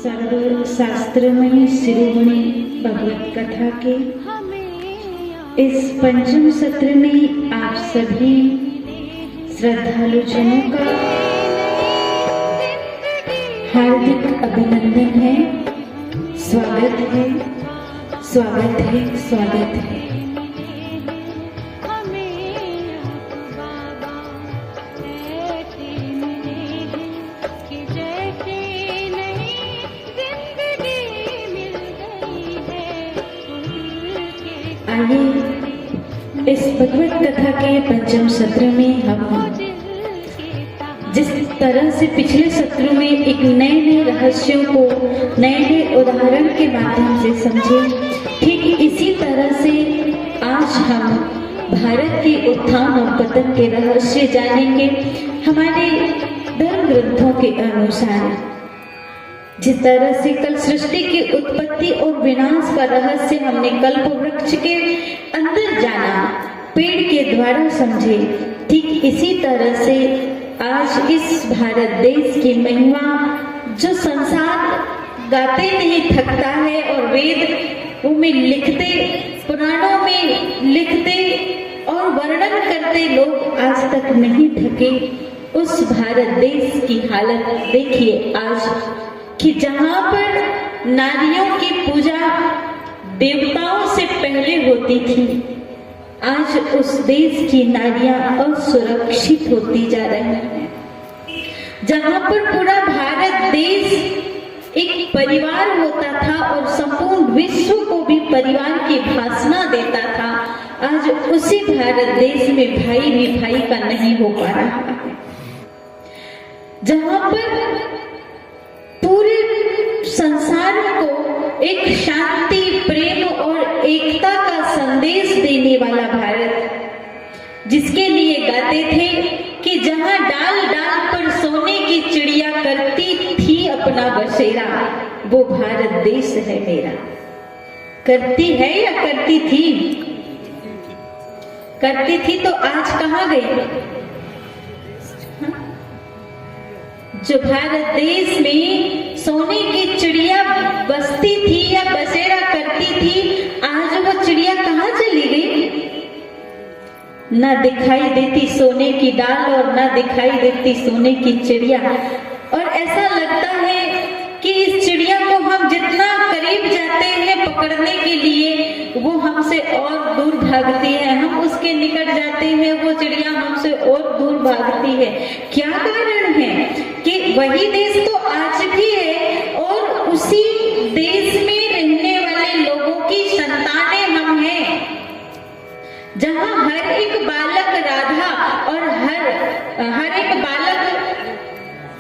सर्वशास्त्रमयी शिरोमणि भगवत कथा के इस पंचम सत्र में आप सभी श्रद्धालु जनों का हार्दिक अभिनंदन है, स्वागत है, स्वागत है, स्वागत है। आइए इस भगवत कथा के पंचम सत्र में हम जिस तरह से पिछले सत्रों में एक नए नए रहस्यों को नए नए उदाहरण के माध्यम से समझे, ठीक इसी तरह से आज हम भारत के उत्थान और पतन के रहस्य जानेंगे। हमारे धर्म ग्रंथों के अनुसार जिस तरह से कल सृष्टि की उत्पत्ति और विनाश का रहस्य हमने कल्प वृक्ष के अंदर जाना, पेड़ के द्वारा समझे, ठीक इसी तरह से आज इस भारत देश की महिमा जो संसार गाते नहीं थकता है और वेद में लिखते, पुराणों में लिखते और वर्णन करते लोग आज तक नहीं थके, उस भारत देश की हालत देखिए आज कि जहां पर नारियों की पूजा देवताओं से पहले होती थी, आज उस देश की नारियां असुरक्षित होती जा रही हैं। जहां पर पूरा भारत देश एक परिवार होता था और संपूर्ण विश्व को भी परिवार की भाषा देता था, आज उसी भारत देश में भाई भी भाई का नहीं हो पा रहा है। जहां पर पूरे संसार को एक शांति, प्रेम और एकता का संदेश देने वाला भारत, जिसके लिए गाते थे कि जहां डाल डाल पर सोने की चिड़िया करती थी अपना बसेरा, वो भारत देश है मेरा। करती है या करती थी? करती थी तो आज कहां गई? जो भारत देश में सोने की चिड़िया बसती थी या बसेरा करती थी, आज वो चिड़िया कहां चली गई? ना दिखाई देती सोने की डाल और ना दिखाई देती सोने की चिड़िया। और ऐसा लगता है कि इस चिड़िया को हम जितना करीब जाते हैं पकड़ने के लिए, वो हमसे और दूर भागती है। हम उसके निकट जाते हैं, वो चिड़िया हमसे और दूर भागती है। क्या कारण है कि वही देश तो आज भी है और उसी देश में रहने वाले लोगों की संतानें हम हैं, जहां हर एक बालक राधा और हर एक बालक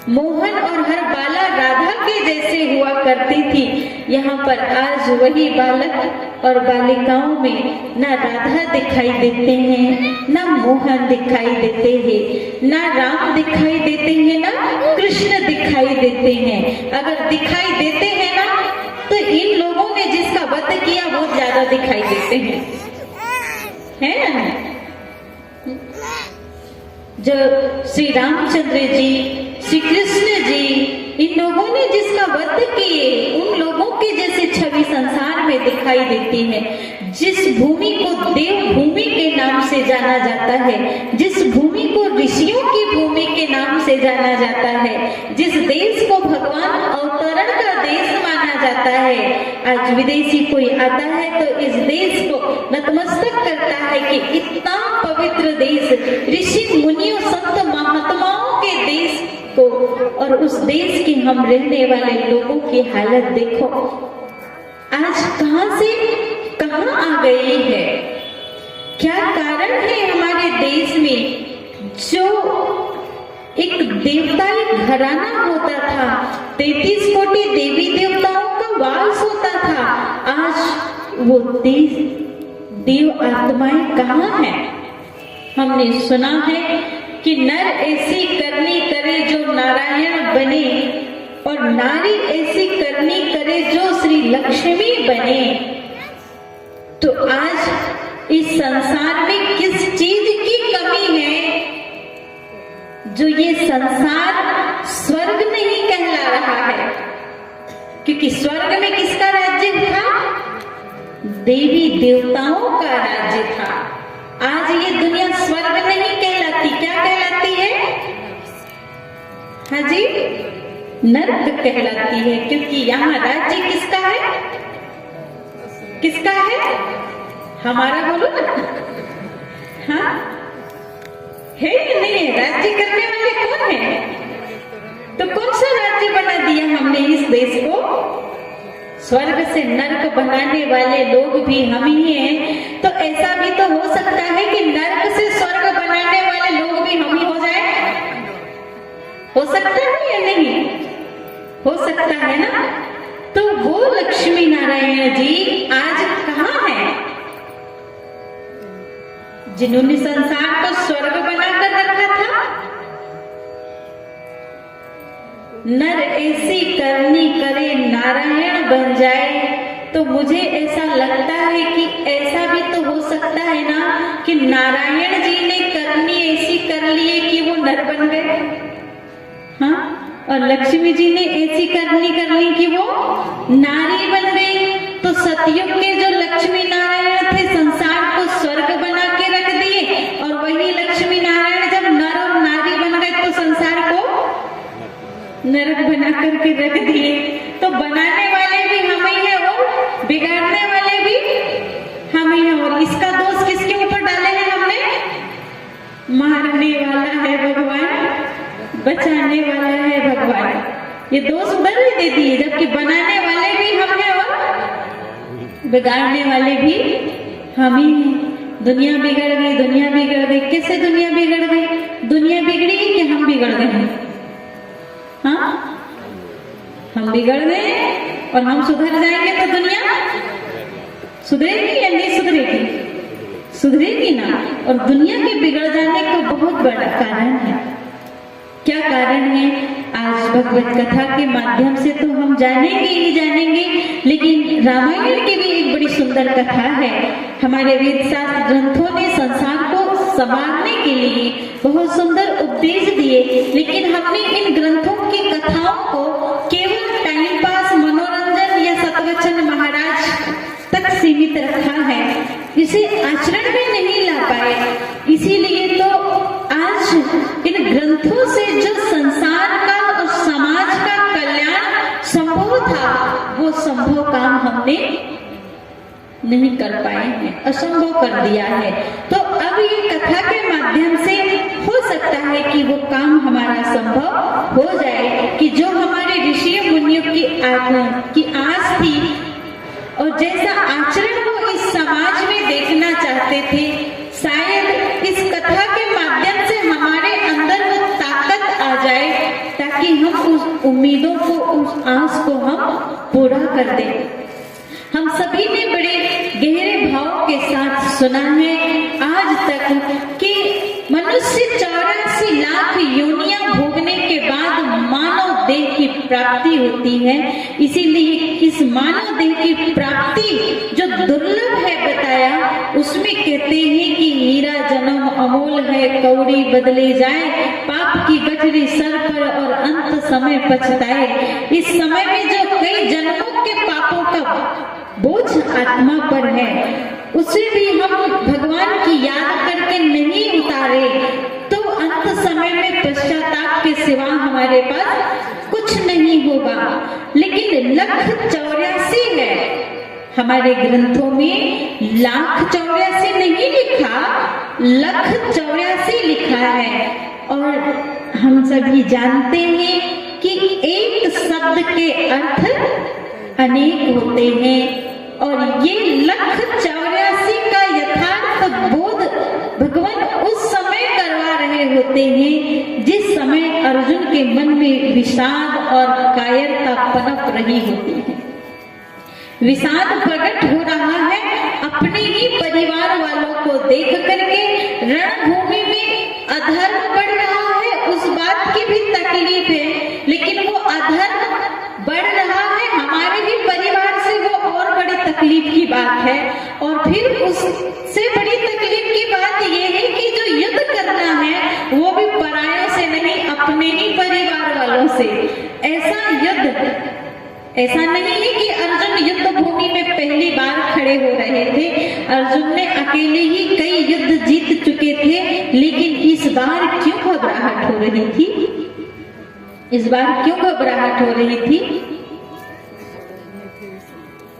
मोहन और हर बाला राधा के जैसे हुआ करती थी। यहाँ पर आज वही बालक और बालिकाओं में ना राधा दिखाई देते हैं, ना मोहन दिखाई देते हैं, ना राम दिखाई देते हैं, ना कृष्ण दिखाई देते हैं। अगर दिखाई देते हैं ना, तो इन लोगों ने जिसका वध किया वो ज्यादा दिखाई देते हैं, है ना? जो श्री रामचंद्र जी, श्री कृष्ण जी, इन लोगों ने जिसका वध किए, उन लोगों के जैसे छवि संसार में दिखाई देती है। जिस भूमि को देव भूमि के नाम से जाना जाता है, जिस भूमि को ऋषियों की भूमि के नाम से जाना जाता है, जिस देश को भगवान अवतरण का देश माना जाता है, आज विदेशी कोई आता है तो इस देश को नतमस्तक करता है कि इतना पवित्र देश, ऋषि मुनियों संत महात्माओं के देश को, और उस देश के हम रहने वाले लोगों की हालत देखो आज कहां से कहां आ गई है। क्या कारण है हमारे देश में? जो एक देवताई घराना होता था, 33 कोटि देवी देवताओं का वास होता था, आज वो देव आत्माएं कहां हैं? हमने सुना है कि नर ऐसी करनी करे जो नारायण बने और नारी ऐसी करनी करे जो श्री लक्ष्मी बने। तो आज इस संसार में किस चीज की कमी है जो ये संसार स्वर्ग नहीं कहला रहा है? क्योंकि स्वर्ग में किसका राज्य था? देवी देवताओं का राज्य था। आज ये दुनिया स्वर्ग नहीं कहलाती, क्या कहलाती है? हाँ जी, नर्क कहलाती है, क्योंकि यहाँ राज्य किसका है? किसका है? हमारा बोलो ना। हाँ है या नहीं है? राज्य करने वाले कौन है? तो कौन सा राज्य बना दिया हमने इस देश को? स्वर्ग से नर्क बनाने वाले लोग भी हम ही हैं। तो ऐसा भी तो हो सकता है कि नर्क से स्वर्ग बनाने वाले लोग भी हम ही हो जाए। हो सकता है या नहीं? हो सकता है ना। तो वो लक्ष्मी नारायण जी आज कहाँ हैं? जिन्होंने संसार को स्वर्ग बनाकर रखा था। नर ऐसी करनी करे नारायण बन जाए। तो मुझे ऐसा लगता है कि ऐसा भी तो हो सकता है ना कि नारायण जी ने करनी ऐसी कर ली है कि वो नर बन गए। हाँ, और लक्ष्मी जी ने ऐसी करनी कर ली कि वो नारी बन गई। तो सतयुग के जो लक्ष्मी नारायण थे संसार को स्वर्ग बना के रख दिए, और वही लक्ष्मी नारायण जब नर और नारी बन गए तो संसार को नरक बना करके रख दिए। तो बनाने वाले भी हम ही हैं और बिगाड़ने वाले भी हम ही हैं। और इसका दोष किसके ऊपर डाले हैं हमने? मारने वाला है भगवान, बचाने वाला है भगवान। ये दोष उधर ही दे दिए, जबकि बनाने वाले भी हम हैं और बिगाड़ने वाले भी हम ही हैं। दुनिया बिगड़ गई, दुनिया बिगड़ गई। कैसे दुनिया बिगड़ गई? दुनिया बिगड़ी कि हम बिगड़ गए? हाँ, हम बिगड़ गए और हम सुधर जाएंगे तो दुनिया सुधरेगी या नहीं सुधरेगी? सुधरेगी ना। और दुनिया के बिगड़ जाने का बहुत बड़ा कारण है। क्या कारण है? आज भगवत कथा के माध्यम से तो हम जानेंगे ही जानेंगे, लेकिन रामायण की भी एक बड़ी सुंदर कथा है। हमारे वेद शास्त्र ग्रंथों ने संसार को संवारने के लिए बहुत सुंदर उपदेश दिए, लेकिन हमने इन ग्रंथों की कथाओं को केवल टाइम पास, मनोरंजन या सतवचन महाराज तक सीमित रखा है। इसे आचरण में नहीं ला पाए। इसीलिए तो आज इन ग्रंथों से जो संसार का और समाज का कल्याण संभव था, वो संभव काम हमने नहीं कर पाए हैं, असंभव कर दिया है। तो अब ये कथा के माध्यम से हो सकता है कि वो काम हमारा संभव हो जाए, कि जो हमारे ऋषि मुनियों की आस थी और जैसा आचरण वो इस समाज में देखना चाहते थे, शायद इस कथा के माध्यम से हमारे अंदर वो ताकत आ जाए, ताकि हम उस उम्मीदों को, उस आस को हम पूरा कर दें। हम सभी ने बड़े गहरे भाव के साथ सुना है आज तक कि मनुष्य 84 लाख योनियां भोगने के बाद मानव देह की प्राप्ति होती है। इसीलिए इस मानव देह की प्राप्ति जो दुर्लभ है बताया, उसमें कहते हैं कि हीरा जन्म अमोल है, कौड़ी बदले जाए, पाप की गठरी सर पर और अंत समय पछताए। इस समय में जो कई जन्मों के पापों का बोझ आत्मा पर है, उसे भी हम भगवान की याद करके नहीं उतारे तो अंत समय में पश्चाताप के सिवा हमारे पास कुछ नहीं होगा। लेकिन 1,84 है हमारे ग्रंथों में, 1,84 नहीं लिखा, 1,84 लिखा है। और हम सभी जानते हैं कि एक शब्द के अर्थ अनेक होते हैं, और ये 1,84 का यथार्थ बोध भगवान उस समय करवा रहे होते हैं जिस समय अर्जुन के मन में विषाद और कायरता पनप रही होती है। विषाद प्रकट हो रहा है अपने ही परिवार वालों को देख करके। रणभूमि में अधर्म बढ़ रहा है, उस बात की भी तकलीफ है, लेकिन वो अधर्म बढ़ रहा है हमारे ही परिवार से, वो और बड़ी तकलीफ की बात है। और फिर उससे बड़ी तकलीफ की बात ये है कि जो युद्ध करना है वो भी परायों से नहीं, अपने ही परिवार वालों से। ऐसा युद्ध ऐसा नहीं है कि अर्जुन युद्ध भूमि में पहली बार खड़े हो रहे थे। अर्जुन ने अकेले ही कई युद्ध जीत चुके थे, लेकिन इस बार क्यों घबराहट हो रही थी? इस बार क्यों घबराहट हो रही थी?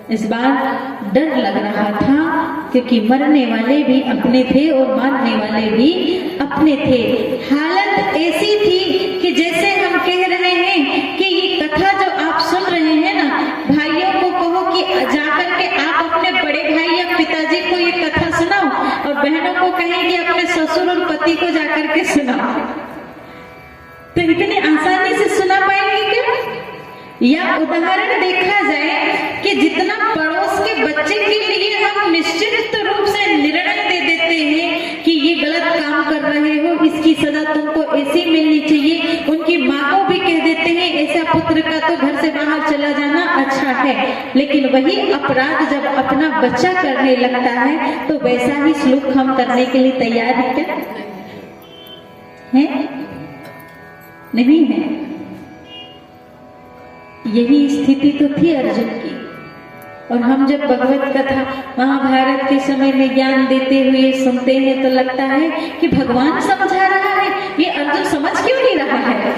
इस बार डर लग रहा था, क्योंकि मरने वाले भी अपने थे और मारने वाले भी अपने थे। हालत ऐसी थी कि जैसे हम कह रहे हैं कि ये कथा जो आप सुन रहे हैं ना, भाइयों को कहो कि जाकर के आप अपने बड़े भाई या पिताजी को ये कथा सुनाओ, और बहनों को कहें कि अपने ससुर और पति को जाकर के सुनाओ, तो इतनी आसानी से सुना पाएंगे क्या? या उदाहरण देखा जाए कि जितना पड़ोस के बच्चे के लिए हम निश्चित रूप से निर्णय दे देते हैं कि ये गलत काम कर रहे हो, इसकी सजा तुमको ऐसी मिलनी चाहिए, उनकी माँ को भी कह देते हैं ऐसा पुत्र का तो घर से बाहर चला जाना अच्छा है, लेकिन वही अपराध जब अपना बच्चा करने लगता है तो वैसा ही सलूक हम करने के लिए तैयार है क्या? है? नहीं है। यही स्थिति तो थी अर्जुन की। और हम जब भगवत कथा महाभारत के समय में ज्ञान देते हुए सुनते हैं तो लगता है कि भगवान समझा रहा है, ये अर्जुन समझ क्यों नहीं रहा है?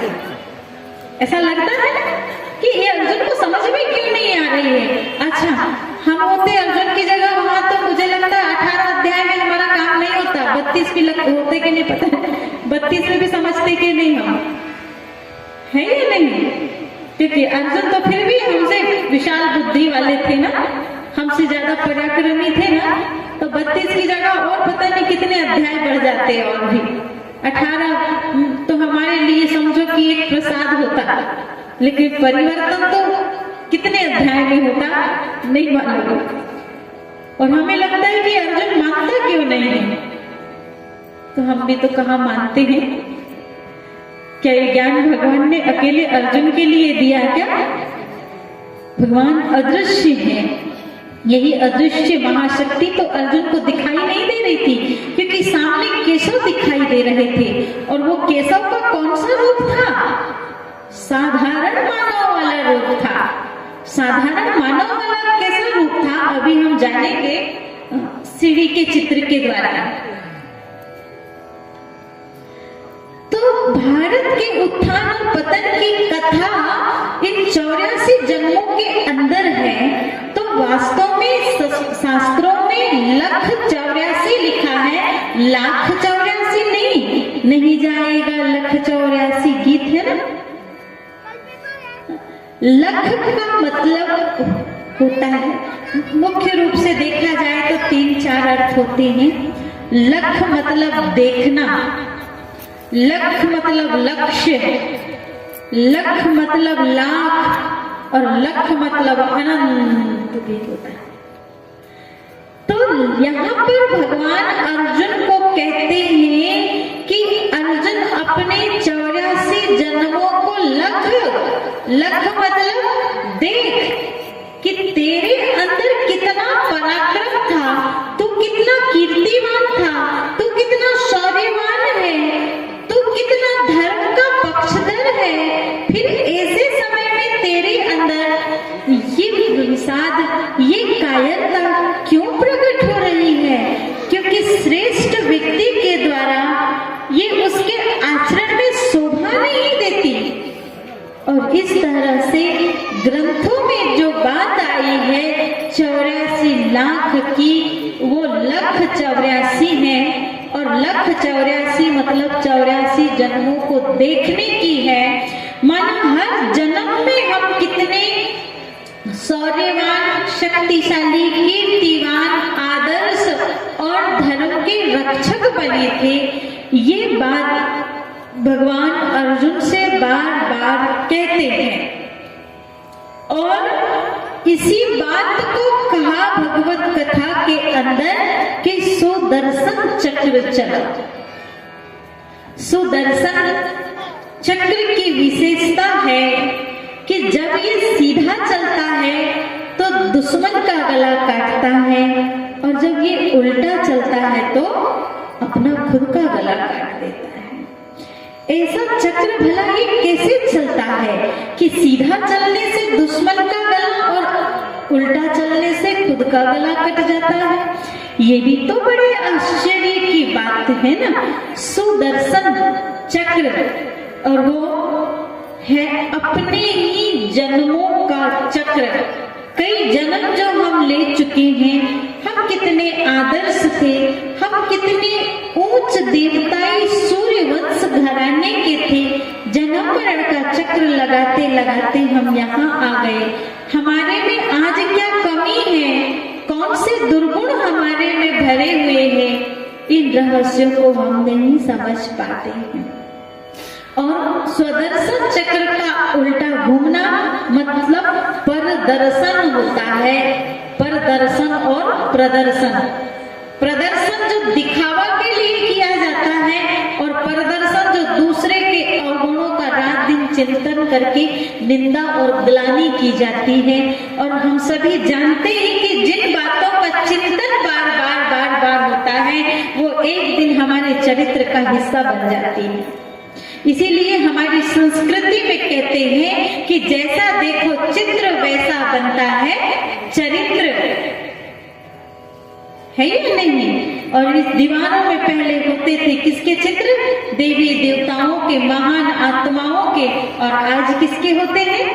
ऐसा लगता है ना कि ये अर्जुन को समझ में क्यों नहीं आ रही है। अच्छा, हम होते अर्जुन की जगह वहां तो मुझे लगता है 18 अध्याय में हमारा काम नहीं होता, 32 भी होते कि नहीं पता, 32 में भी समझते कि नहीं हम, है या नहीं? क्योंकि अर्जुन तो फिर भी हमसे विशाल बुद्धि वाले थे ना, हमसे ज्यादा पराक्रमी थे ना, तो 32 की जगह और पता नहीं कितने अध्याय बढ़ जाते हैं, और भी 18 तो हमारे लिए समझो कि एक प्रसाद होता, लेकिन परिवर्तन तो कितने अध्याय में होता नहीं मालूम। और हमें लगता है कि अर्जुन मानता क्यों नहीं है, तो हम भी तो कहाँ मानते हैं। क्या ये ज्ञान भगवान ने अकेले अर्जुन के लिए दिया क्या? भगवान अदृश्य है, यही अदृश्य महाशक्ति तो अर्जुन को दिखाई नहीं दे रही थी, क्योंकि सामने केशव दिखाई दे रहे थे, और वो केशव का कौन सा रूप था? साधारण मानव वाला रूप था। साधारण मानव वाला कैसा रूप था अभी हम जानेंगे सीढ़ी के चित्र के द्वारा। भारत के उत्थान और पतन की कथा इन 84 जन्मों के अंदर है, तो वास्तव में शास्त्रों में 1,84 लिखा है, 1,84 नहीं जाएगा। 1,84 गीत है ना, लख का मतलब होता है, मुख्य रूप से देखा जाए तो 3-4 अर्थ होते हैं। लख मतलब देखना, लख मतलब लक्ष्य, लख मतलब लाख, और लख मतलब अनंत भी होता है। तो यहाँ पर भगवान अर्जुन को कहते हैं कि अर्जुन अपने 84 जन्मों को लख मतलब देख कि तेरे अंदर कितना पराक्रम था, तू कितना कीर्तिमान था, तू कितना शौर्यवान है, कितना धर्म का पक्षधर है। फिर ऐसे समय में तेरे अंदर ये विषाद, ये कायरता क्यों प्रकट हो रही है? क्योंकि श्रेष्ठ व्यक्ति के द्वारा ये उसके आचरण में शोभा नहीं देती। और इस तरह से ग्रंथों में जो बात आई है 84 लाख की, वो 1,84 है, और 1,84 मतलब 84 जन्मों को देखने की है। मानो हर जन्म में हम कितने शौर्यवान, शक्तिशाली, कीर्तिवान, आदर्श और धर्म के रक्षक बने थे। ये बात भगवान अर्जुन से बार बार कहते हैं, और इसी बात को कहा भगवत कथा के अंदर कि सुदर्शन चक्र चला। सुदर्शन चक्र की विशेषता है कि जब ये सीधा चलता है तो दुश्मन का गला काटता है, और जब ये उल्टा चलता है तो अपना खुद का गला काट देता है। ऐसा चक्र भला ये कैसे चलता है कि सीधा चलने से दुश्मन का गला और उल्टा चलने से खुद का गला कट जाता है। ये भी तो बड़े आश्चर्य की बात है ना। सुदर्शन चक्र, और वो है अपने ही जन्मों का चक्र। कई जन्म जो हम ले चुके हैं, हम कितने आदर्श थे, हम कितने उच्च देवताई सूर्यवंश घराने के थे। जन्म मरण का चक्र लगाते लगाते हम यहाँ आ गए। हमारे में आज क्या कमी है, कौन से दुर्गुण हमारे में भरे हुए हैं, इन रहस्यों को हम नहीं समझ पाते हैं। और स्वदर्शन चक्र का उल्टा घूमना मतलब परदर्शन होता है। परदर्शन और प्रदर्शन, प्रदर्शन जो दिखावा के लिए किया जाता है और प्रदर्शन जो दूसरे के अवगुणों का रात दिन चिंतन करके निंदा और ग्लानि की जाती है। और हम सभी जानते हैं कि जिन बातों का चिंतन बार बार बार बार होता है वो एक दिन हमारे चरित्र का हिस्सा बन जाती है। इसीलिए हमारी संस्कृति में कहते हैं कि जैसा देखो चित्र वैसा बनता है चरित्र, है या नहीं। और इस दीवारों में पहले होते थे किसके चित्र, देवी देवताओं के, महान आत्माओं के। और आज किसके होते हैं,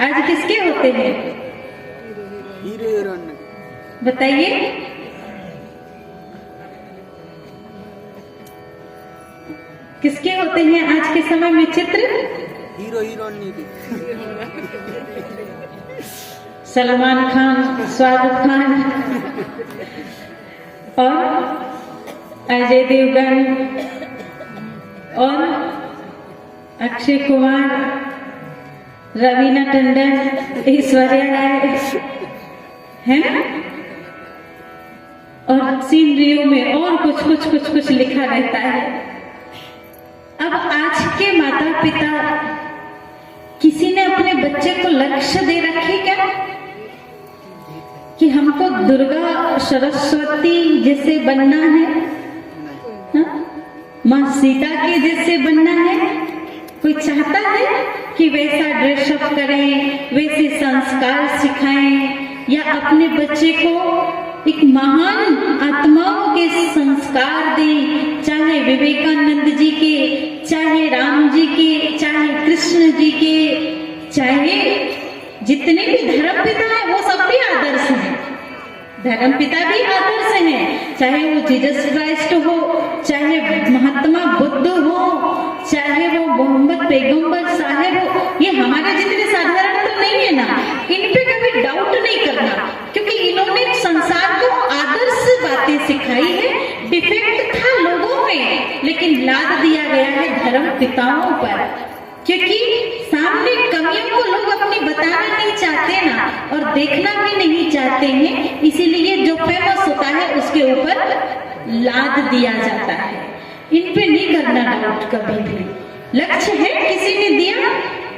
आज किसके होते हैं, बताइए। किसके होते हैं आज के समय में चित्र, हीरो हीरोइनी के। सलमान खान, शाहरुख खान और अजय देवगन और अक्षय कुमार, रवीना टंडन, ऐश्वर्या राय, है ना। और सीनरियों में और कुछ लिखा रहता है। अब आज के माता पिता, किसी ने अपने बच्चे को लक्ष्य दे रखे क्या कि हमको दुर्गा सरस्वती जैसे बनना है, माँ सीता के जैसे बनना है? कोई चाहता है कि वैसा ड्रेसअप करें, वैसे संस्कार सिखाएं, या अपने बच्चे को एक महान आत्माओं के संस्कार दें, चाहे विवेकानंद जी के, चाहे राम जी के, चाहे कृष्ण जी के, चाहे जितने भी धर्म पिता हैं वो सब भी आदर्श हैं। धर्म पिता भी आदर्श हैं, चाहे वो जीसस क्राइस्ट हो, चाहे महात्मा बुद्ध हो, चाहे वो मोहम्मद पैगंबर साहब हो। ये हमारे जितने साधारण तो नहीं है ना, इन पे कभी डाउट नहीं करना, क्योंकि इन्होंने संसार को आदर्श बातें सिखाई है। डिफेक्ट था लोगों में, लेकिन लाद दिया गया है धर्म पिताओं पर, क्योंकि सामने कमियों को लोग अपनी बताना नहीं चाहते ना, और देखना भी नहीं चाहते हैं। इसीलिए जो फेमस होता है उसके ऊपर लाद दिया जाता है। इन पे नहीं करना डाउट कभी भी। लक्ष्य है, किसी ने दिया।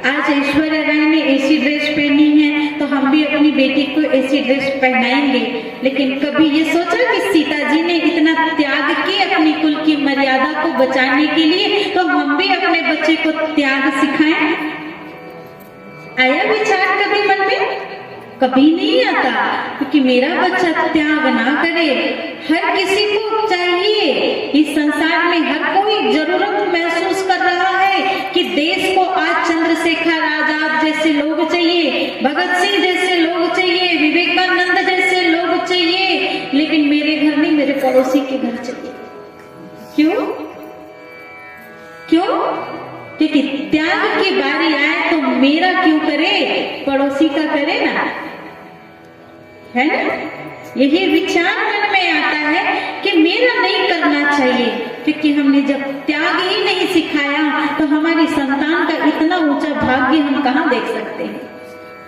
आज ऐश्वर्या राय ने ऐसी ड्रेस पहनी है तो हम भी अपनी बेटी को ऐसी ड्रेस पहनाएंगे, लेकिन कभी ये सोचा कि सीता जी ने इतना त्याग किया अपनी कुल की मर्यादा को बचाने के लिए, तो हम भी अपने बच्चे को त्याग सिखाएं? आया विचार कभी मन में? कभी नहीं आता, क्योंकि मेरा बच्चा त्याग ना करे। हर किसी को चाहिए, इस संसार में हर कोई जरूरत महसूस कर रहा है कि देश को आज चंद्रशेखर आजाद जैसे लोग चाहिए, भगत सिंह जैसे लोग चाहिए, विवेकानंद जैसे लोग चाहिए, लेकिन मेरे घर नहीं, मेरे पड़ोसी के घर चाहिए। क्यों? क्यों? क्योंकि त्याग की बारी आए तो मेरा क्यों करे, पड़ोसी का करे ना, है ना। यही विचार मन में आता है कि मेरा नहीं करना चाहिए, क्योंकि हमने जब त्याग ही नहीं सिखाया तो हमारी संतान का इतना ऊंचा भाग्य हम कहाँ देख सकते हैं।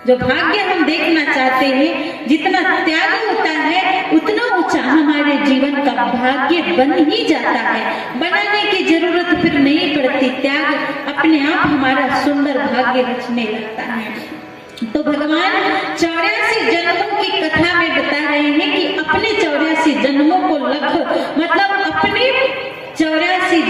जो भाग्य हम देखना चाहते हैं, जितना त्याग होता है उतना ऊंचा हमारे जीवन का भाग्य बन ही जाता है। बनाने की जरूरत फिर नहीं पड़ती, त्याग अपने आप हमारा सुंदर भाग्य रचने लगता है। तो भगवान 84 जन्मों की कथा में बता रहे हैं कि अपने 84 जन्मों को लख, मतलब अपने 84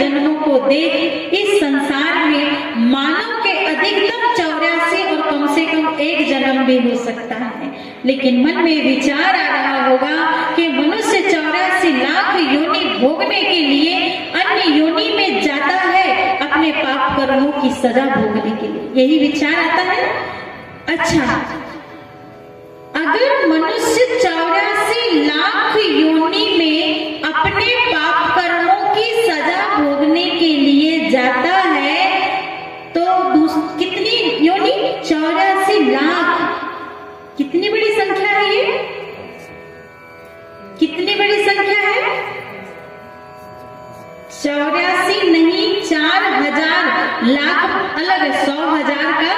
देख इस संसार में मानव के अधिकतम 84 और कम से कम एक जन्म भी हो सकता है, लेकिन मन में विचार आ रहा होगा कि मनुष्य 84 लाख योनि भोगने के लिए अन्य योनि में जाता है अपने पाप कर्मों की सजा भोगने के लिए, यही विचार आता है। अच्छा, अगर मनुष्य 84 लाख योनि में अपने पाप कर्मों की सजा भोगने के लिए जाता है तो कितनी योनि? 84 लाख। कितनी बड़ी संख्या है ये? कितनी बड़ी संख्या है? 84 नहीं, 4000 लाख अलग है। 100,000 का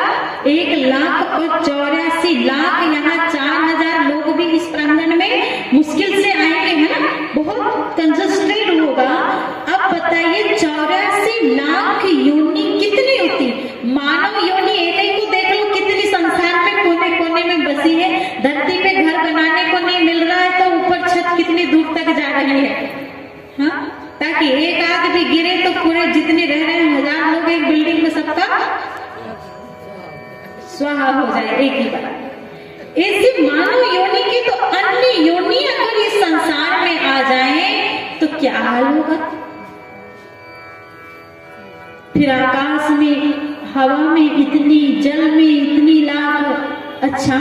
1 लाख और 84 लाख, यहाँ 4000 लोग भी इस प्रांगण में मुश्किल से आएंगे, है ना, बहुत कंजस्टेड होगा। अब बताइए 84 लाख योनि कितनी होती? मानव योनि एक ही को देख लो कितनी संसार में कोने कोने में बसी है। धरती पे घर बनाने को नहीं मिल रहा है तो ऊपर छत कितनी दूर तक जा रही है, हाँ, ताकि एक आग भी गिरे तो पूरे जितने रह रहे हैं 1000 लोग एक बिल्डिंग में सबका स्वाहा हो जाए एक ही बार। ऐसे मानव योनि की तो अन्य योनि अगर इस संसार में आ जाए तो क्या हाल होगा? फिर आकाश में, हवा में इतनी, जल में इतनी लाख, अच्छा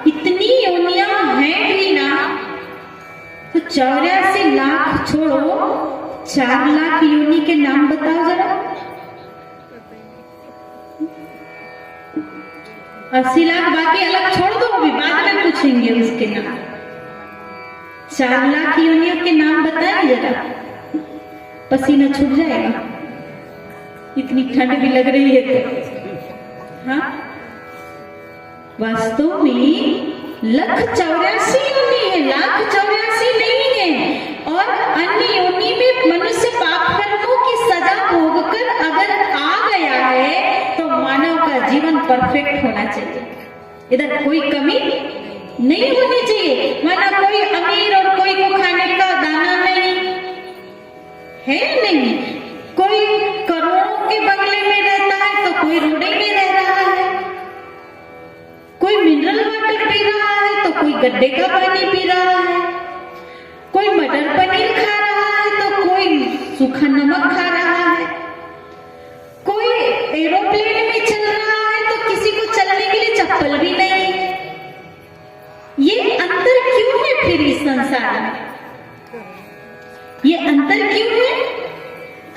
इतनी योनियां हैं भी ना, तो 84 लाख छोड़ो, 4 लाख योनि के नाम बताओ जरा। 80 लाख बाकी अलग छोड़ दो, अभी बाद में पूछेंगे उसके नाम। 4 लाख योनियों के नाम बताएं जरा, पसीना छूट जाएगा, इतनी ठंड भी लग रही है तो। हाँ, वास्तव में 184 योनि है, 184 नहीं है। और अन्य योनि में मनुष्य पाप कर्मों की सजा भोगकर अगर आ गया है तो मानव का जीवन परफेक्ट होना चाहिए, इधर कोई कमी नहीं होनी चाहिए। माना कोई अमीर और कोई को खाने का दाना नहीं है, नहीं, कोई करोड़ों के बंगले में रहता है तो कोई रोडे में रह रहा है, कोई मिनरल वाटर पी रहा है तो कोई गड्ढे का पानी पी रहा है, कोई मटर पनीर खा रहा है तो कोई सूखा नमक खा रहा है, कोई एरोप्लेन में चल रहा है तो किसी को चलने के लिए चप्पल भी नहीं। ये अंतर क्यों है फिर इस संसार में? ये अंतर क्यों है?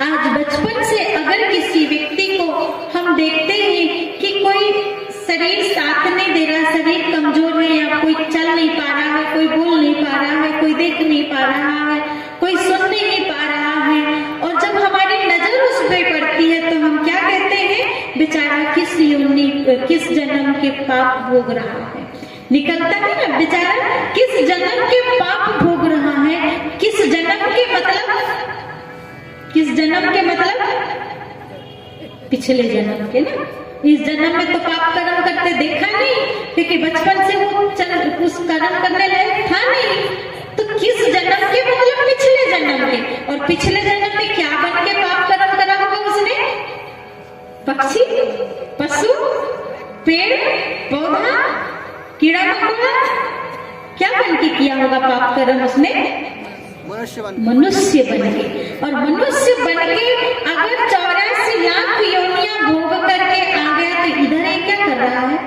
आज बचपन से अगर किसी व्यक्ति को हम देखते हैं कि कोई शरीर साथ नहीं दे रहा, शरीर कमजोर है, या कोई चल नहीं पा रहा है, कोई बोल नहीं पा रहा है, कोई देख नहीं पा रहा है, कोई सुन नहीं पा रहा है, और जब हमारी नजर उस पर पड़ती है तो हम क्या कहते हैं? बेचारा किस योनि, किस जन्म के पाप भोग रहा है। निकलता है ना, बेचारा किस जन्म के पाप भोग रहा है। किस जन्म के मतलब, किस जन्म के मतलब? पिछले जन्म के ना। इस जन्म में तो पाप कर्म करते देखा नहीं, क्योंकि बचपन से वो उस कर्म करने लायक था नहीं। तो किस जन्म के मतलब पिछले जन्म के। और पिछले जन्म में क्या बन के पाप कर्म करा होगा उसने? पक्षी, पशु, पेड़ पौधा, कीड़ा मकोड़ा, क्या बन के किया होगा पाप कर्म उसने? मनुष्य बन के। और मनुष्य बन के अगर 84 लाख योनियां भोग करके आ गया तो इधर ये क्या कर रहा है?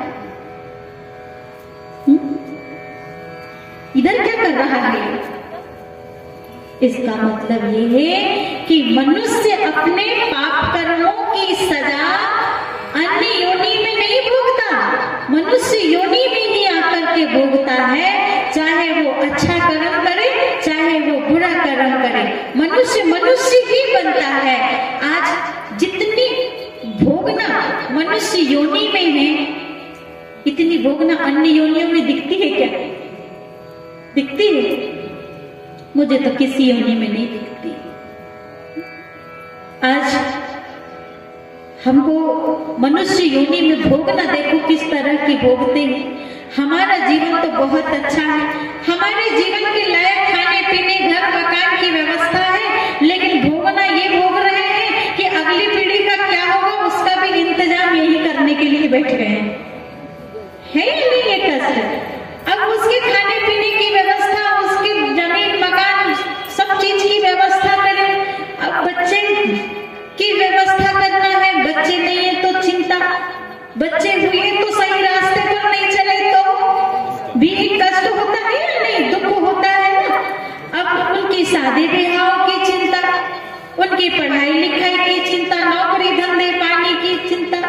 इधर क्या कर रहा है? इसका मतलब ये है कि मनुष्य अपने पाप कर्मों की सजा अन्य योनि में नहीं भोगता, मनुष्य योनि में ही आकर के भोगता है। चाहे वो अच्छा कर्म करे, चाहे वो बुरा कर्म करे, मनुष्य मनुष्य ही बनता है। आज जितनी भोगना मनुष्य योनि में है, इतनी भोगना अन्य योनियों में दिखती है क्या? दिखती है? मुझे तो किसी योनि में नहीं दिखती। आज हमको मनुष्य योनि में भोगना देखो किस तरह की भोगते हैं। हमारा जीवन तो बहुत अच्छा है, हमारे जीवन के लायक खाने पीने घर मकान की व्यवस्था है, लेकिन भोगना ये भोग रहे हैं कि अगले की पढ़ाई लिखाई की चिंता, नौकरी धंधे पानी की चिंता।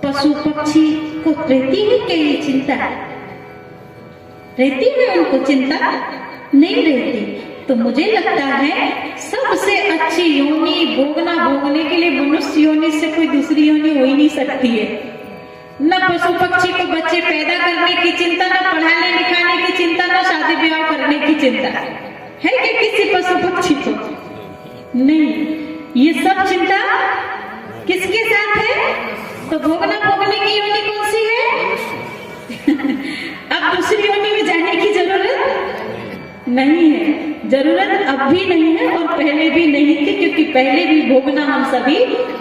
पशु पक्षी को रहती है क्या ये चिंता? रहती है उनको चिंता? नहीं रहती। तो मुझे लगता है सबसे अच्छी योनि भोगने के लिए मनुष्य योनि से कोई दूसरी योनि हो ही नहीं सकती है। न पशु पक्षी को बच्चे पैदा करने की चिंता, न पढ़ाने लिखाने की चिंता, न शादी ब्याह करने की चिंता है कि किसी पशु पक्षी को? नहीं। ये सब चिंता किसके साथ है? तो भोगने की योनि कौन सी है? अब दूसरी योनि में जाने की जरूरत नहीं है। जरूरत अब भी नहीं है और पहले भी नहीं थी, क्योंकि पहले भी भोगना हम सभी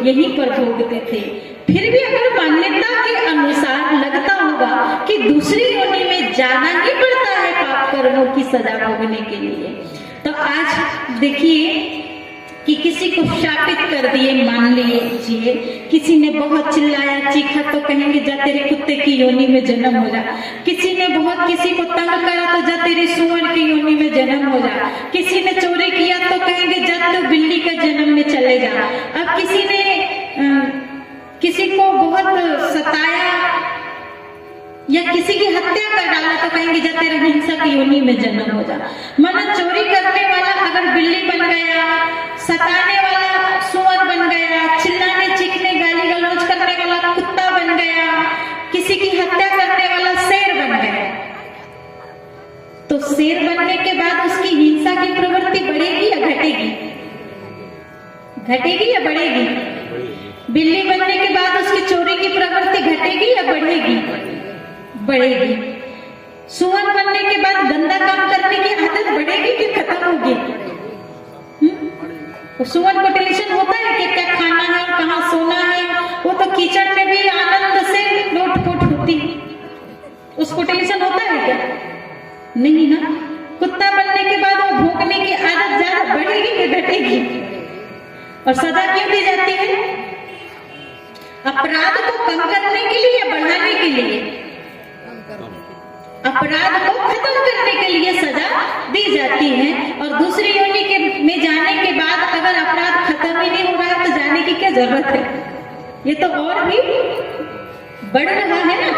यहीं पर भोगते थे। फिर भी अगर मान्यता के अनुसार लगता होगा कि दूसरी योनि में जाना ही पड़ता है पाप कर्मों की सजा भोगने के लिए, तो आज देखिए कि किसी को शापित कर दिए, मान लीजिए किसी ने बहुत चिल्लाया चीखा तो कहेंगे जा तेरे कुत्ते की योनि में जन्म हो जा। किसी ने बहुत किसी को तंग करा तो जा तेरे सुअर की योनि में जन्म हो जा। किसी ने चोरी किया तो कहेंगे जा तो बिल्ली के जन्म में चले जा। अब किसी ने किसी को बहुत सताया या किसी की हत्या कर डाला तो कहेंगे जा तेरा हिंसा की योनि में जन्म हो जा। माना चोरी करने वाला अगर बिल्ली बन गया, सताने वाला सुअर बन गया, चिल्लाने चीखने गाली गलौज करने वाला कुत्ता बन गया, किसी की हत्या करने वाला शेर बन गया, तो शेर बनने के बाद उसकी हिंसा की प्रवृत्ति बढ़ेगी या घटेगी? घटेगी या बढ़ेगी? बिल्ली बनने के बाद उसकी चोरी की प्रवृत्ति घटेगी या बढ़ेगी? बढ़ेगी। सुअर बनने के बाद गंदा काम करने की आदत बढ़ेगी कि खत्म होगी? सुअर को टेंशन होता है कि क्या खाना है और कहाँ सोना है, वो तो कीचड़ में भी आनंद से लोट-पोट होती, उसको टेंशन होता है क्या? नहीं ना। कुत्ता बनने के बाद वो भौंकने की आदत ज्यादा बढ़ेगी कि घटेगी? और सजा क्यों दी जाती है? अपराध को कम करने के लिए या बढ़ाने के लिए? अपराध को खत्म करने के लिए सजा दी जाती है। और दूसरी योनि के में जाने के बाद अगर अपराध खत्म ही नहीं हो रहा है तो जाने की क्या जरूरत है? ये तो और भी बढ़ रहा है ना,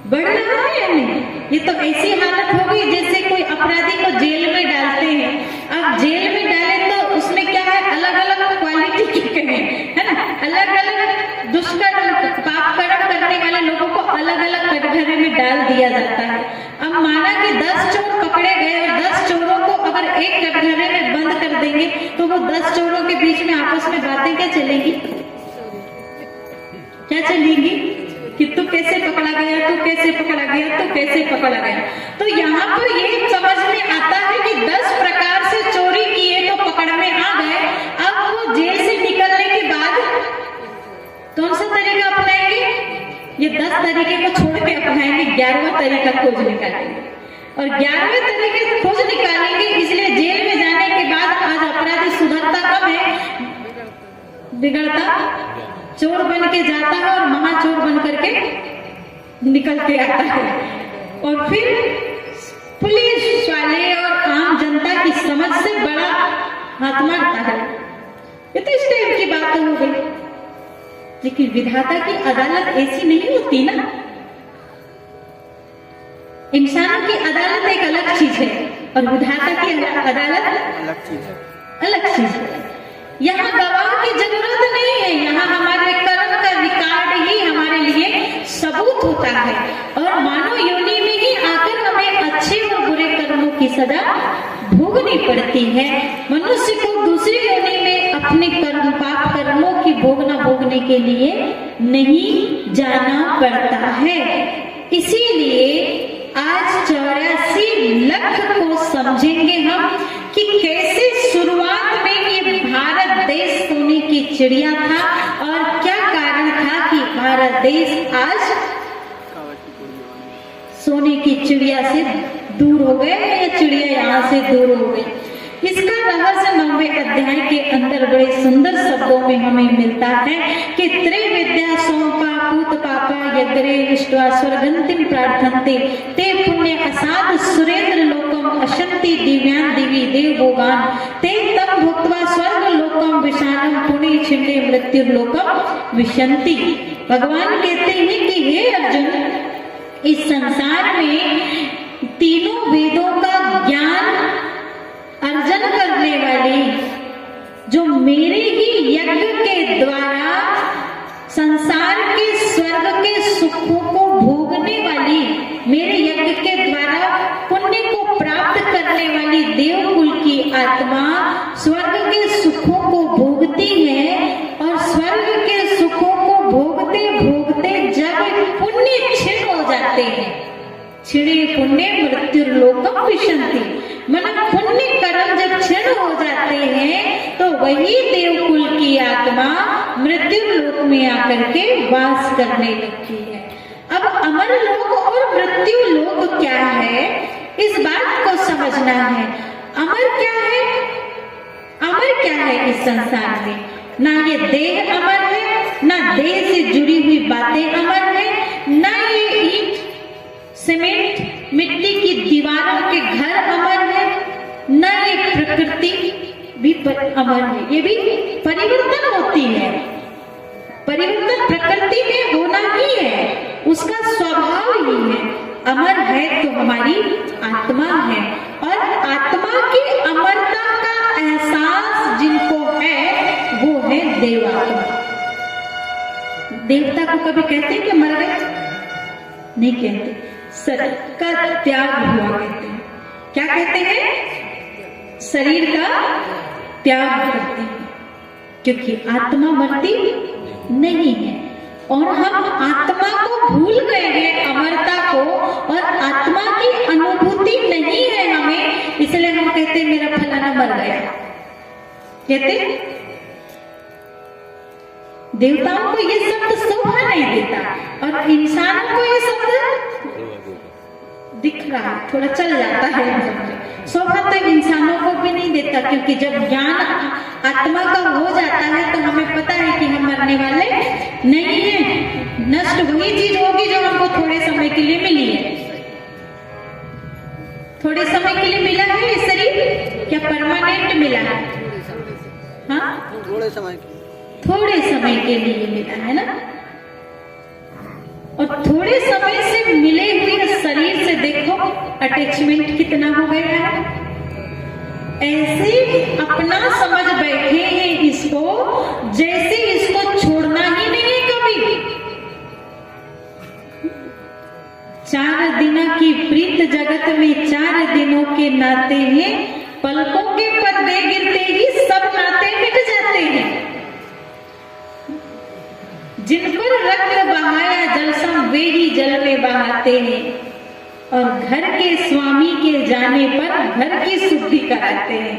बढ़ रहा है या नहीं? ये तो ऐसी हालत हो गई जैसे कोई अपराधी को जेल में डालते हैं। अब जेल में डाले तो उसमें क्या है, अलग अलग क्वालिटी की कहें, है ना, अलग अलग दुष्कर्म पाप कर्म करने वाले लोगों को अलग अलग कटघरे में डाल दिया जाता है। अब माना कि 10 चोर पकड़े गए और 10 चोरों को अगर एक कटघरे में बंद कर देंगे तो वो 10 चोरों के बीच में आपस में बातें क्या चलेगी? क्या चलेगी कि तू कैसे पकड़ा गया, तू कैसे पकड़ा गया, तू कैसे पकड़ा गया। तो यहाँ पर ये समझ में आता है कि 10 प्रकार से चोरी किए तो पकड़ में आ गए। अब वो जेल से निकलने के बाद कौन सा तरीका अपनाएंगे? ये 10 तरीके को छोड़ के अपनाएंगे, 11वां तरीका खोज निकालेंगे। और 11वें तरीके से खोज निकालेंगे, इसलिए जेल में जाने के बाद आज अपराधी सुधरता कब है, बिगड़ता चोर बन के जाता है और महाचोर बन करके निकल के आता है। और फिर पुलिस वाले और आम जनता की समझ से बड़ा हाथ मारता है। ये तो इस टाइप की बात हो गई, लेकिन विधाता की अदालत ऐसी नहीं होती ना। इंसानों की अदालत एक अलग चीज है और विधाता की अदालत अलग चीज है। यहाँ गवाह की जरूरत नहीं है, यहाँ हमारे कर्म का रिकॉर्ड ही हमारे लिए सबूत होता है। और मानव योनि में ही आकर हमें अच्छे और बुरे कर्मों की सजा भोगनी पड़ती है। मनुष्य को दूसरी योनि में अपने कर्म पाप कर्मों की भोगने के लिए नहीं जाना पड़ता है। इसीलिए आज 84 लाख को समझेंगे हम कि कैसे शुरुआत में ये भारत देश सोने की चिड़िया था और क्या कारण था कि भारत देश आज सोने की चिड़िया से दूर हो गया या चिड़िया यहाँ से दूर हो गई। इसका रहस्य 9वें अध्याय के अंदर बड़े सुंदर शब्दों में हमें मिलता है कि त्रिविद्या सोमपा पूत पापा यग्रे इष्ट्वा स्वर्गंतिम प्रार्थन्ते ते पुण्य असाध सुरेंद्र लोकम अशंति दिव्यान दिवी देव भोगान ते तम भुक्त्वा स्वर्ग विशालम पुण्य छिन्ने मृत्युर्लोकम विशंति। भगवान कहते हैं कि हे अर्जुन, इस संसार में तीनों वेदों का ज्ञान अर्जन करने वाली, जो मेरे ही यज्ञ के द्वारा संसार के स्वर्ग के सुखों को भोगने वाली, मेरे यज्ञ के द्वारा पुण्य को प्राप्त करने वाली देवकुल की आत्मा स्वर्ग के सुखों को भोगती है, और स्वर्ग के सुखों को भोगते भोगते जब पुण्य क्षीण हो जाते हैं, क्षीणे पुण्य मृत्युर्लोकम विशंति, मतलब पुण्य कर्म जब क्षीण हो जाते हैं तो वही देवकुल की आत्मा मृत्यु लोक में आकर के वास करने लगती है। अब अमर लोक और मृत्यु लोक क्या है, इस बात को समझना है। अमर क्या है? अमर क्या है इस संसार में? ना ये देह अमर है, ना देह से जुड़ी हुई बातें अमर है, ना ये ईंट सीमेंट मिट्टी की दीवारों के घर अमर है, ना ये प्रकृति भी अमर है। ये भी परिवर्तन होती है, परिवर्तन प्रकृति में होना ही है, उसका स्वभाव ही है। अमर है तो हमारी आत्मा है, और आत्मा की अमरता का एहसास जिनको है वो है देवात्मा। देवता को कभी कहते हैं कि मर गए? नहीं कहते, शरीर का त्याग हुआ कहते हैं। क्या कहते हैं? शरीर का त्याग करते हैं, क्योंकि आत्मा मरती नहीं है, और हम आत्मा को भूल गए हैं, अमरता को, और आत्मा की अनुभूति नहीं है हमें, इसलिए हम कहते हैं मेरा फलाना मर गया। कहते देवताओं को ये शब्द शोभा नहीं देता, और इंसानों को ये शब्द दिख रहा है, थोड़ा चल जाता है। शोभा तो इंसानों को भी नहीं देता, क्योंकि जब ज्ञान आत्मा का हो जाता है तो हमें पता है कि हम मरने वाले नहीं हैं। नष्ट वही चीज होगी जो हमको थोड़े समय के लिए मिली है। थोड़े समय के लिए मिला है ये शरीर, क्या परमानेंट मिला है? हाँ, थोड़े समय के लिए मिला है ना। और थोड़े समय से मिले हुए शरीर से देखो अटैचमेंट कितना हो गया है। ऐसे अपना समझ बैठे हैं इसको, जैसे इसको छोड़ना ही नहीं कभी। 4 दिन की प्रीत जगत में 4 दिनों के नाते हैं, पलकों के पर्दे गिरते ही सब नाते मिट जाते हैं। जिन पर रक्त बहाया जलसम वे ही जल में बहाते हैं, और घर के स्वामी के जाने पर घर की शुद्धि कराते हैं।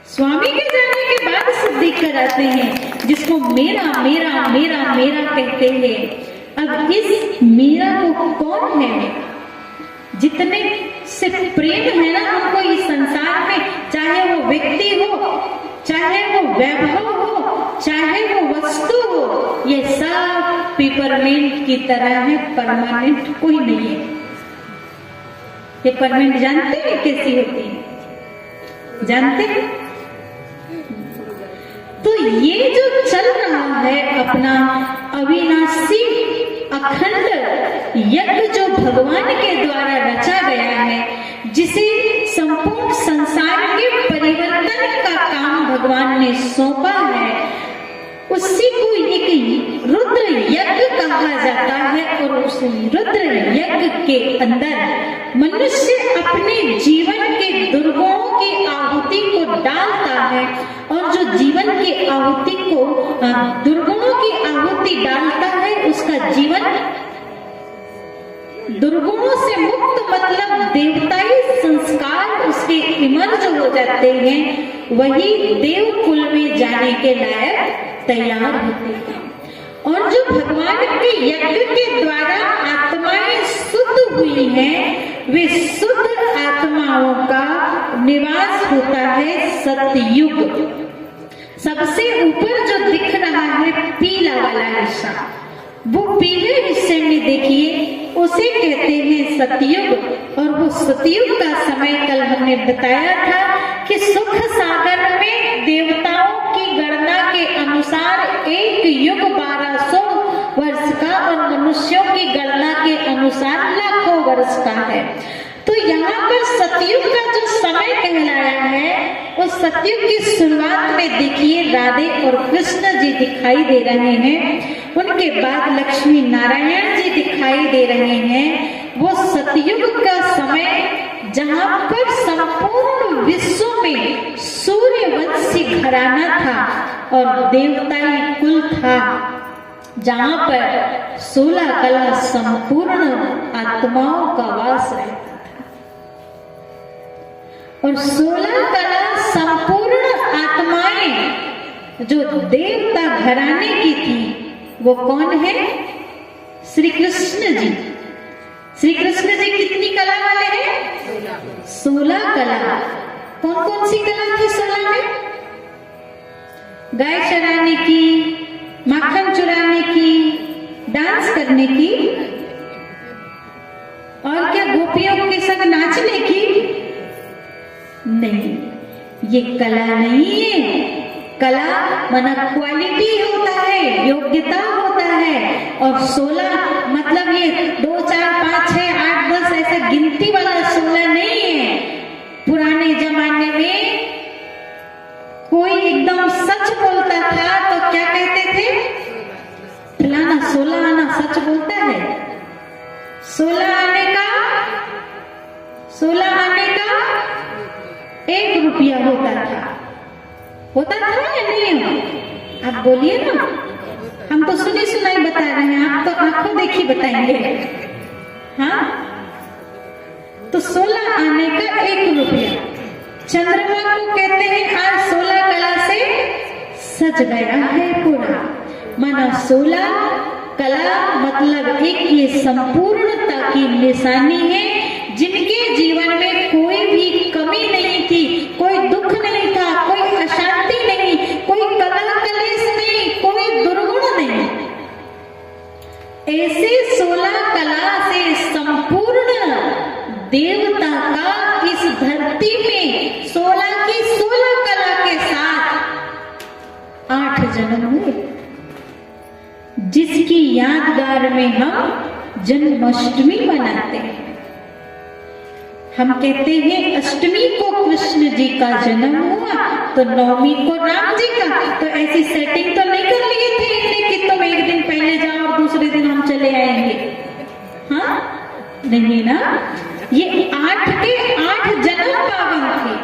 स्वामी के जाने के बाद शुद्धि कराते हैं, जिसको मेरा मेरा मेरा मेरा कहते हैं। अब इस मेरा को कौन है? जितने से प्रेम है ना हमको इस संसार में, चाहे वो व्यक्ति हो, चाहे वो वैभव हो, चाहे वो वस्तु हो, ये सब पेपरमेंट की तरह है, परमानेंट कोई नहीं है। ये परमानेंट जानते हैं कैसी होती है? जानते हैं? तो ये जो चल रहा है अपना अविनाशी अखंड यज्ञ जो भगवान के द्वारा रचा गया है, जिसे संपूर्ण संसार के परिवर्तन का काम भगवान ने सौंपा है, उसी को एक रुद्र यज्ञ कहा जाता है। और उस रुद्र यज्ञ के अंदर मनुष्य अपने जीवन के दुर्गुणों की आहुति को डालता है, और जो जीवन की आहुति को दुर्गुणों की आहुति डालता है, उसका जीवन दुर्गुणों से मुक्त, मतलब देवताई संस्कार उसके इमर्ज हो जाते हैं, वही देव कुल में जाने के लायक तैयार होते हैं। और जो भगवान के यज्ञ के द्वारा आत्माएं शुद्ध हुई हैं, वे शुद्ध आत्माओं का निवास होता है सतयुग। सबसे ऊपर जो दिख रहा है पीला वाला हिस्सा, वो पीले हिस्से में देखिए, उसे कहते हैं सतयुग। और वो सतयुग का समय कल हमने बताया था कि सुख सागर में देवता कहलाया है, उस सतयुग की शुरुआत में देखिए राधे और कृष्ण जी दिखाई दे रहे हैं, उनके बाद लक्ष्मी नारायण जी दिखाई दे रहे हैं। वो सतयुग का समय जहां पर संपूर्ण विश्व में सूर्यवंशी घराना था और देवताई कुल था, जहां पर 16 कला संपूर्ण आत्माओं का वास रहता था। और 16 कला संपूर्ण आत्माएं जो देवता घराने की थी, वो कौन है? श्री कृष्ण जी। श्री कृष्ण जी कितनी कला वाले हैं? 16 कला। कौन कौन सी कला थी 16 में? गाय चराने की, माखन चुराने की, डांस करने की, और क्या गोपियों के संग नाचने की? नहीं, ये कला नहीं है। कला माना क्वालिटी होता है, योग्यता होता है। और 16 मतलब ये 2, 4, 5, 6, 8, 10 ऐसे गिनती वाला 16 नहीं है। पुराने जमाने में कोई एकदम सच बोलता था तो क्या कहते थे? फलाना 16 आना सच बोलता है। 16 आने का 1 रुपया होता था। होता था या नहीं? आप बोलिए ना, हम तो सुनी सुनाई बता रहे हैं, आप तो आंखों देखी बताएंगे। हाँ, तो 16 आने का 1 रुपया। चंद्रमा को कहते हैं आज 16 कला से सज गया है पूरा। माना 16 कला मतलब एक ये संपूर्णता की निशानी है, जिनके जीवन में कोई भी कमी नहीं थी, कोई दुख नहीं था, कोई अशांति नहीं, कोई कलह कलेश नहीं, कोई दुर्गुण नहीं। ऐसे 16 कला से संपूर्ण देवता का इस धरती में 16 की 16 कला के साथ 8 जन्म हुए, जिसकी यादगार में हम जन्माष्टमी मनाते हैं। हम कहते हैं अष्टमी को कृष्ण जी का जन्म हुआ तो नवमी को राम जी का। तो ऐसी सेटिंग तो नहीं कर लिए थे इतने कि तुम एक दिन पहले जाओ और दूसरे दिन हम चले आएंगे। हाँ, नहीं ना, ये 8 के 8 जन्म पावन थे।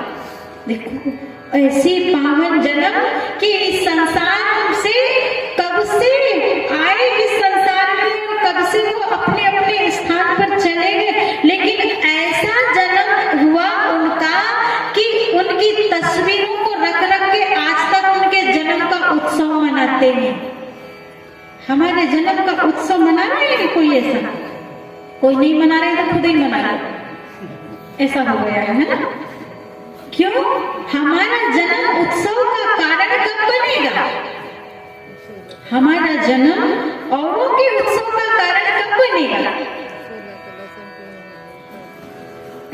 देखो ऐसी पावन जन्म कि इस संसार से कब से आए इस संसार में, कब से वो अपने अपने स्थान पर चले गए, लेकिन ऐसा जन्म हुआ उनका कि उनकी तस्वीरों को रख रख के आज तक उनके जन्म का उत्सव मनाते हैं। हमारे जन्म का उत्सव मना रहे हैं कोई? ऐसा कोई नहीं मना रहे तो खुद ही मना रहे, ऐसा हो गया है ना? क्यों? हमारा जन्म उत्सव का कारण कब बनेगा? हमारा जन्म औरों के उत्सव का कारण कब बनेगा?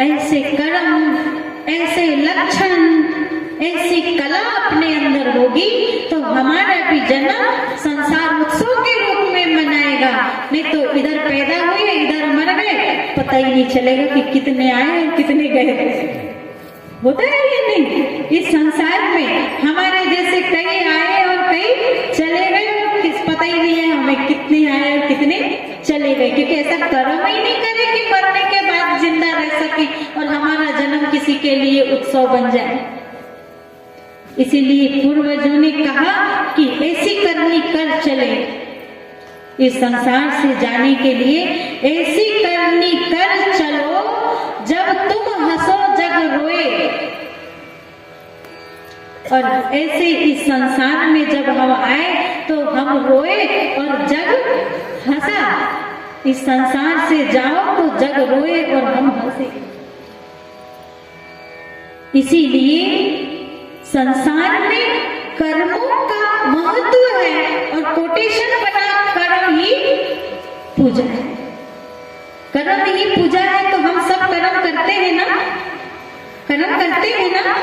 ऐसे कर्म, ऐसे लक्षण, ऐसी कला अपने अंदर होगी तो हमारा भी जन्म संसार उत्सव के रूप में मनाएगा। नहीं तो इधर पैदा हुए इधर मर गए, पता ही नहीं चलेगा कि कितने आए और कितने गए। होता है ये नहीं? इस संसार में हमारे जैसे कई आए और कई चले गए, पता ही नहीं है हमें कितने आए और कितने चले गए, क्योंकि ऐसा कर्म ही नहीं करे कि मरने के बाद जिंदा रह सके और हमारा जन्म किसी के लिए उत्सव बन जाए। इसीलिए पूर्वजों ने कहा कि ऐसी करनी कर चले, इस संसार से जाने के लिए ऐसी करनी कर चलो, जब तुम हंसो जग रोए। और ऐसे इस संसार में जब हम आए तो हम रोए और जग हंसा। इस संसार से जाओ तो जग रोए और हम हंसे। इसीलिए संसार में कर्मों का महत्व है और कोटेशन बना कर्म ही पूजा है। कर्म ही पूजा है तो हम सब कर्म करते हैं ना? कर्म करते हैं ना?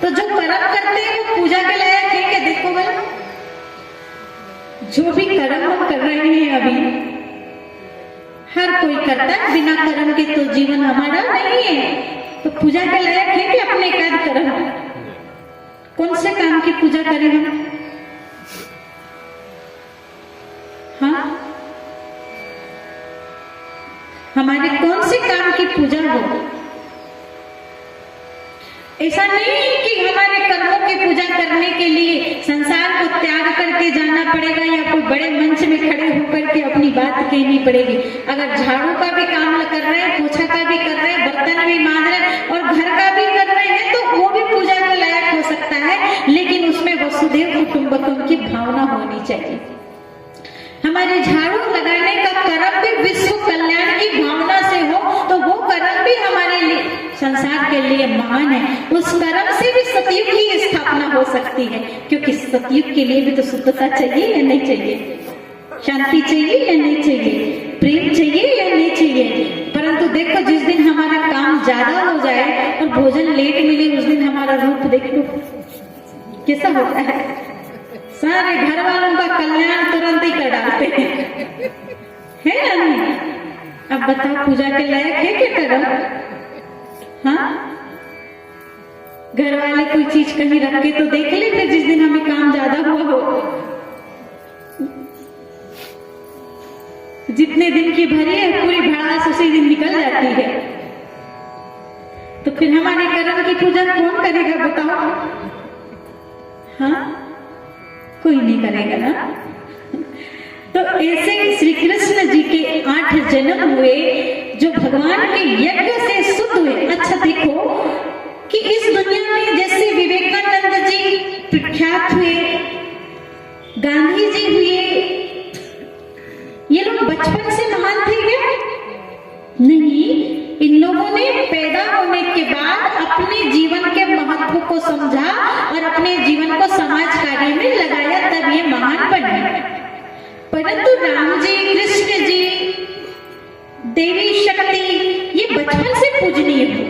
तो जो कर्म करते हैं वो पूजा के लायक है क्या? देखो भाई, जो भी कर्म हम कर रहे हैं अभी, हर कोई करता है, बिना कर्म के तो जीवन हमारा नहीं है। तो पूजा के लायक है कि अपने एकाध कर्म? कौन से काम की पूजा करें हम? हाँ, हमारे कौन से काम की पूजा हो? ऐसा नहीं कि हमारे कर्मों की पूजा करने के लिए संसार को त्याग करके जाना पड़ेगा या कोई बड़े मंच में खड़े होकर के अपनी बात कहनी पड़ेगी। अगर झाड़ू का भी काम कर रहे हैं, पोछा का भी कर रहे हैं, बर्तन भी मांज रहे हैं और घर का भी कर रहे हैं तो वो भी पूजा के लायक हो सकता है, लेकिन उसमें वसुधैव कुटुंबकम की भावना होनी चाहिए। हमारे झाड़ू लगाने का कर्म भी विश्व कल्याण की भावना से हो तो वो कर्म भी हमारे लिए संसार के लिए महान है। उस कर्म से भी सतयुग की स्थापना हो सकती है, क्योंकि सतयुग के लिए भी तो शुद्धता चाहिए या नहीं चाहिए, शांति चाहिए या नहीं चाहिए, प्रेम चाहिए या नहीं चाहिए। परंतु देखो, जिस दिन हमारा काम ज्यादा हो जाए और भोजन लेट मिले, उस दिन हमारा रूप देख लो कैसा होता है। सारे घर वालों का कल्याण तुरंत ही कर डालते हैं, है ना नहीं? अब बताओ, पूजा के लायक है क्या कर्म? हाँ, घर वाले कोई चीज कहीं रख के तो देख ले, फिर जिस दिन हमें काम ज्यादा हुआ हो, जितने दिन की भरी है पूरी भड़ास उसी दिन निकल जाती है। तो फिर हमारे कर्म की पूजा कौन करेगा बताओ? हाँ, कोई नहीं करेगा ना। तो ऐसे श्री कृष्ण जी के 8 जन्म हुए जो भगवान के यज्ञ से शुद्ध हुए। अच्छा देखो कि इस दुनिया में जैसे विवेकानंद जी प्रख्यात हुए, गांधी जी हुए, ये लोग बचपन से महान थे क्या? नहीं, इन लोगों ने पैदा होने के बाद अपने जीवन के महत्व को समझा और अपने जीवन को समाज कार्य में लगाया, तब ये महान बने। परंतु राम जी, कृष्ण जी, देवी शक्ति, ये बचपन से पूजनीय हो।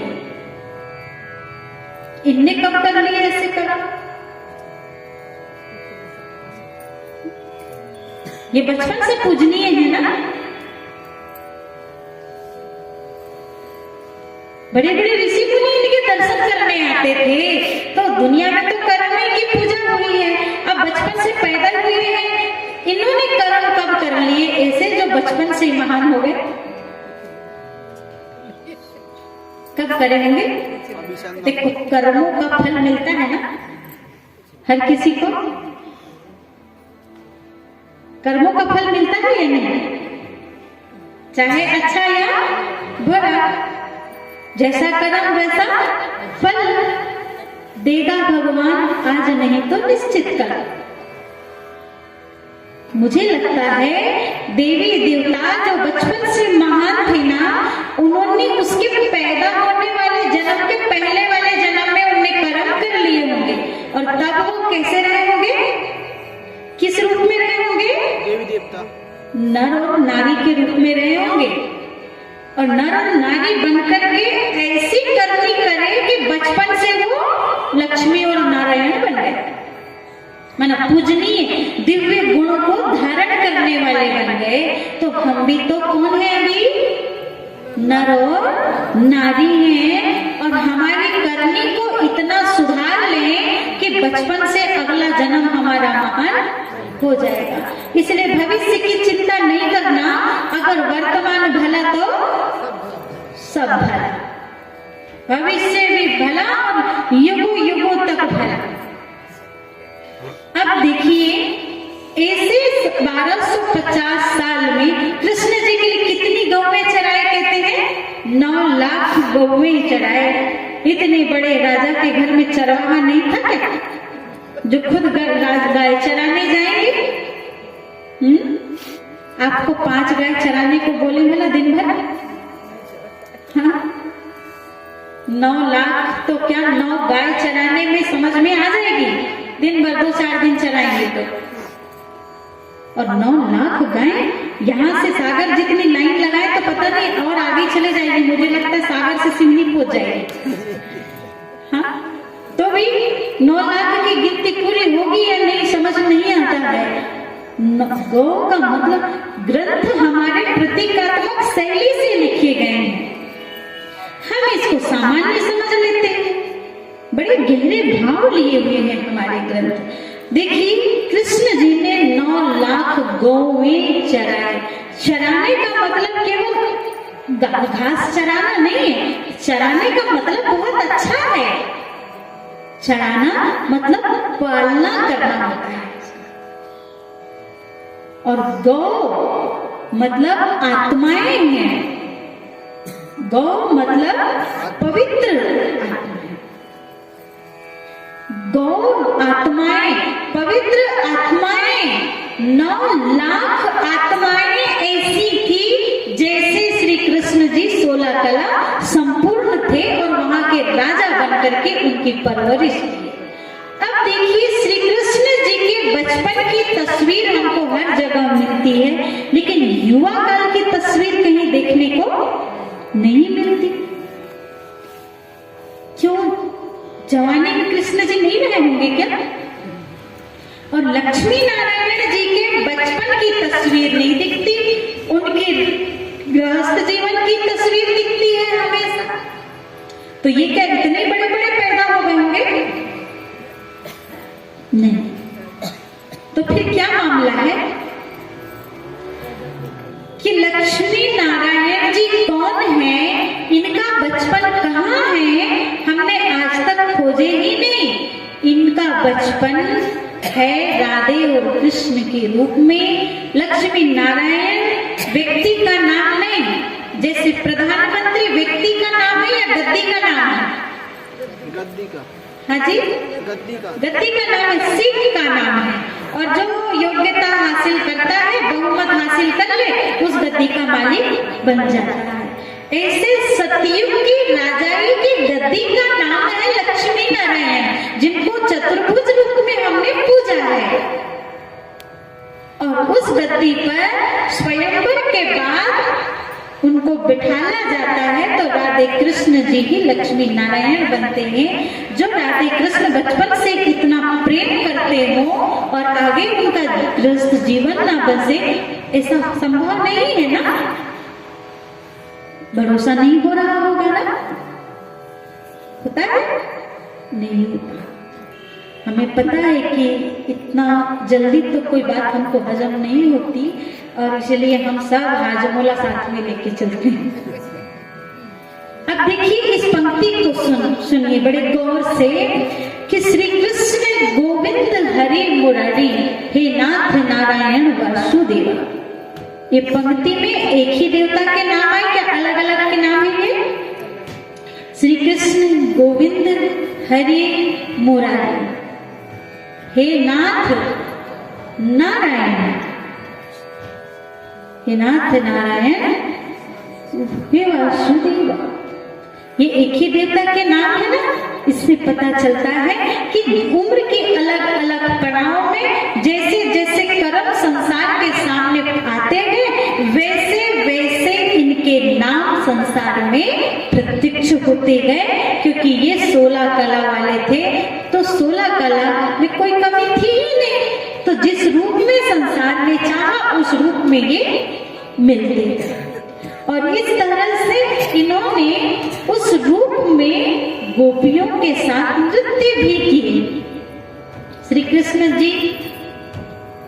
इनने कब कर लिया ऐसे कब? ये बचपन से पूजनीय है ना। बड़े बड़े ऋषि मुनि इनके दर्शन करने आते थे। तो दुनिया में तो कर्म की पूजा हुई है, अब बचपन से पैदा हुए हैं, इन्होंने कर्म कब कर लिए ऐसे जो बचपन से महान हो गए? कब करे होंगे? देखो, कर्मों का फल मिलता है ना हर किसी को। कर्मों का फल मिलता है या नहीं? चाहे अच्छा या बुरा, जैसा कर्म वैसा फल देगा भगवान, आज नहीं तो निश्चित कल। मुझे लगता है देवी देवता जो बचपन से महान थे ना, उन्होंने उसके पैदा होने वाले जन्म के पहले वाले जन्म में उन्हें कर्म कर लिए होंगे, और तब वो कैसे रहे होंगे? किस रूप में रहे होंगे? देवी देवता, नर और नारी के रूप में रहे होंगे, और नर और नारी बनकर के ऐसी करनी करे कि बचपन से वो लक्ष्मी और नारायण बन गए, माना पूजनीय दिव्य गुणों को धारण करने वाले बन गए। तो हम भी तो कौन है अभी? नर और नारी हैं, और हमारी करनी को इतना सुधार लें कि बचपन से अगला जन्म हमारा महान हो जाएगा। इसलिए भविष्य की चिंता नहीं करना, अगर वर्तमान भला तो सब भला, भविष्य भी भला और युगों युगों तक भला। अब देखिए, ऐसे 1250 साल में कृष्ण जी के लिए कितनी गौवें चराए कहते हैं? 9 लाख गौवें चराए। इतने बड़े राजा के घर में चरवाहा नहीं था क्या, जो खुद गाय चराने जाएंगे? आपको 5 गाय चराने को बोले ना दिन भर? हाँ, 9 लाख तो क्या 9 गाय चराने में समझ में आ जाएगी? दिन भर 2-4 दिन चराएंगे तो। और 9 लाख गाय, यहाँ से सागर जितनी लाइन लगाए तो पता नहीं और आगे चले जाएगी। मुझे लगता है सागर से सिवनी पहुंच जाएगी। हाँ, तो भी 9 लाख की गिनती पूरी होगी या नहीं समझ नहीं आता है। गौ का मतलब ग्रंथ हमारे प्रतीकात्मक शैली से लिखे गए हैं। हम इसको सामान्य समझ लेते हैं। बड़े गहरे भाव लिए हुए हैं हमारे ग्रंथ। देखिए, कृष्ण जी ने 9 लाख गौवें चराए। चराने का मतलब केवल घास चराना नहीं है, चराने का मतलब बहुत अच्छा है। चराना मतलब पालना करना होता है, और गौ मतलब आत्माएं हैं। गौ मतलब पवित्र आत्माएं। गौ आत्माएं, पवित्र आत्माएं, 9 लाख आत्माएं ऐसी थी जैसे श्री कृष्ण जी 16 कला संपूर्ण थे और वहां के राजा बनकर के उनकी परवरिश की। अब देखिए, श्री कृष्ण जी के बचपन की तस्वीर हमको हर जगह मिलती है, लेकिन युवा काल की तस्वीर कहीं देखने को नहीं मिलती। क्यों? जवानी में कृष्ण जी नहीं रहे होंगे क्या? और लक्ष्मी नारायण जी के बचपन की तस्वीर नहीं दिखती, उनके गृहस्थ जीवन की तस्वीर दिखती है हमेशा। तो ये क्या इतने बड़े बड़े पैदा हो गए होंगे? नहीं। तो फिर क्या मामला है कि लक्ष्मी नारायण जी कौन है, इनका बचपन कहाँ है, हमने आज तक खोजे ही नहीं। इनका बचपन है राधे और कृष्ण के रूप में। लक्ष्मी नारायण व्यक्ति का नाम नहीं, जैसे प्रधानमंत्री व्यक्ति का नाम है या गद्दी का नाम है? गद्दी का। हाँ जी, गद्दी का। गद्दी का नाम है, सीट का नाम है। और जो योग्यता हासिल करता है, बहुमत हासिल कर ले, उस गद्दी का मालिक बन जाता है। ऐसे सतयुग की राजाई की गद्दी का नाम है लक्ष्मी नारायण, जिनको चतुर्भुज रूप में हमने पूजा है। और उस गद्दी पर स्वयंवर के बाद उनको बिठाला जाता है, तो राधे कृष्ण जी ही लक्ष्मी नारायण बनते हैं। जो राधे कृष्ण बचपन से कितना प्रेम करते हो और आगे उनका गृहस्थ जीवन ना बसे, ऐसा संभव नहीं है ना। भरोसा नहीं हो रहा होगा ना? होता है? नहीं होता। हमें पता है कि इतना जल्दी तो कोई बात हमको हजम नहीं होती, और इसलिए हम सब हाजमोला साथ में लेके चलते हैं। अब देखिए, इस पंक्ति को सुनिए बड़े गौर से कि श्री कृष्ण गोविंद हरि मुरारी, हे नाथ नारायण वासुदेव। ये पंक्ति में एक ही देवता के नाम है क्या अलग अलग के नाम है? ये श्री कृष्ण गोविंद हरि मुरारी, हे नाथ नारायण, हे नाथ नारायण, हे वासुदेव। ये एक ही देवता के नाम है ना। इससे पता चलता है कि उम्र के अलग अलग पड़ाव में जैसे जैसे कर्म संसार के सामने आते हैं, वैसे वैसे इनके नाम संसार में प्रत्यक्ष होते गए। क्योंकि ये 16 कला वाले थे, तो 16 कला में कोई कमी थी ही नहीं। तो जिस रूप में संसार ने चाहा, उस रूप में ये मिलते गए। और इस तरह से इन्होंने उस रूप में गोपियों के साथ नृत्य भी किए। श्री कृष्ण जी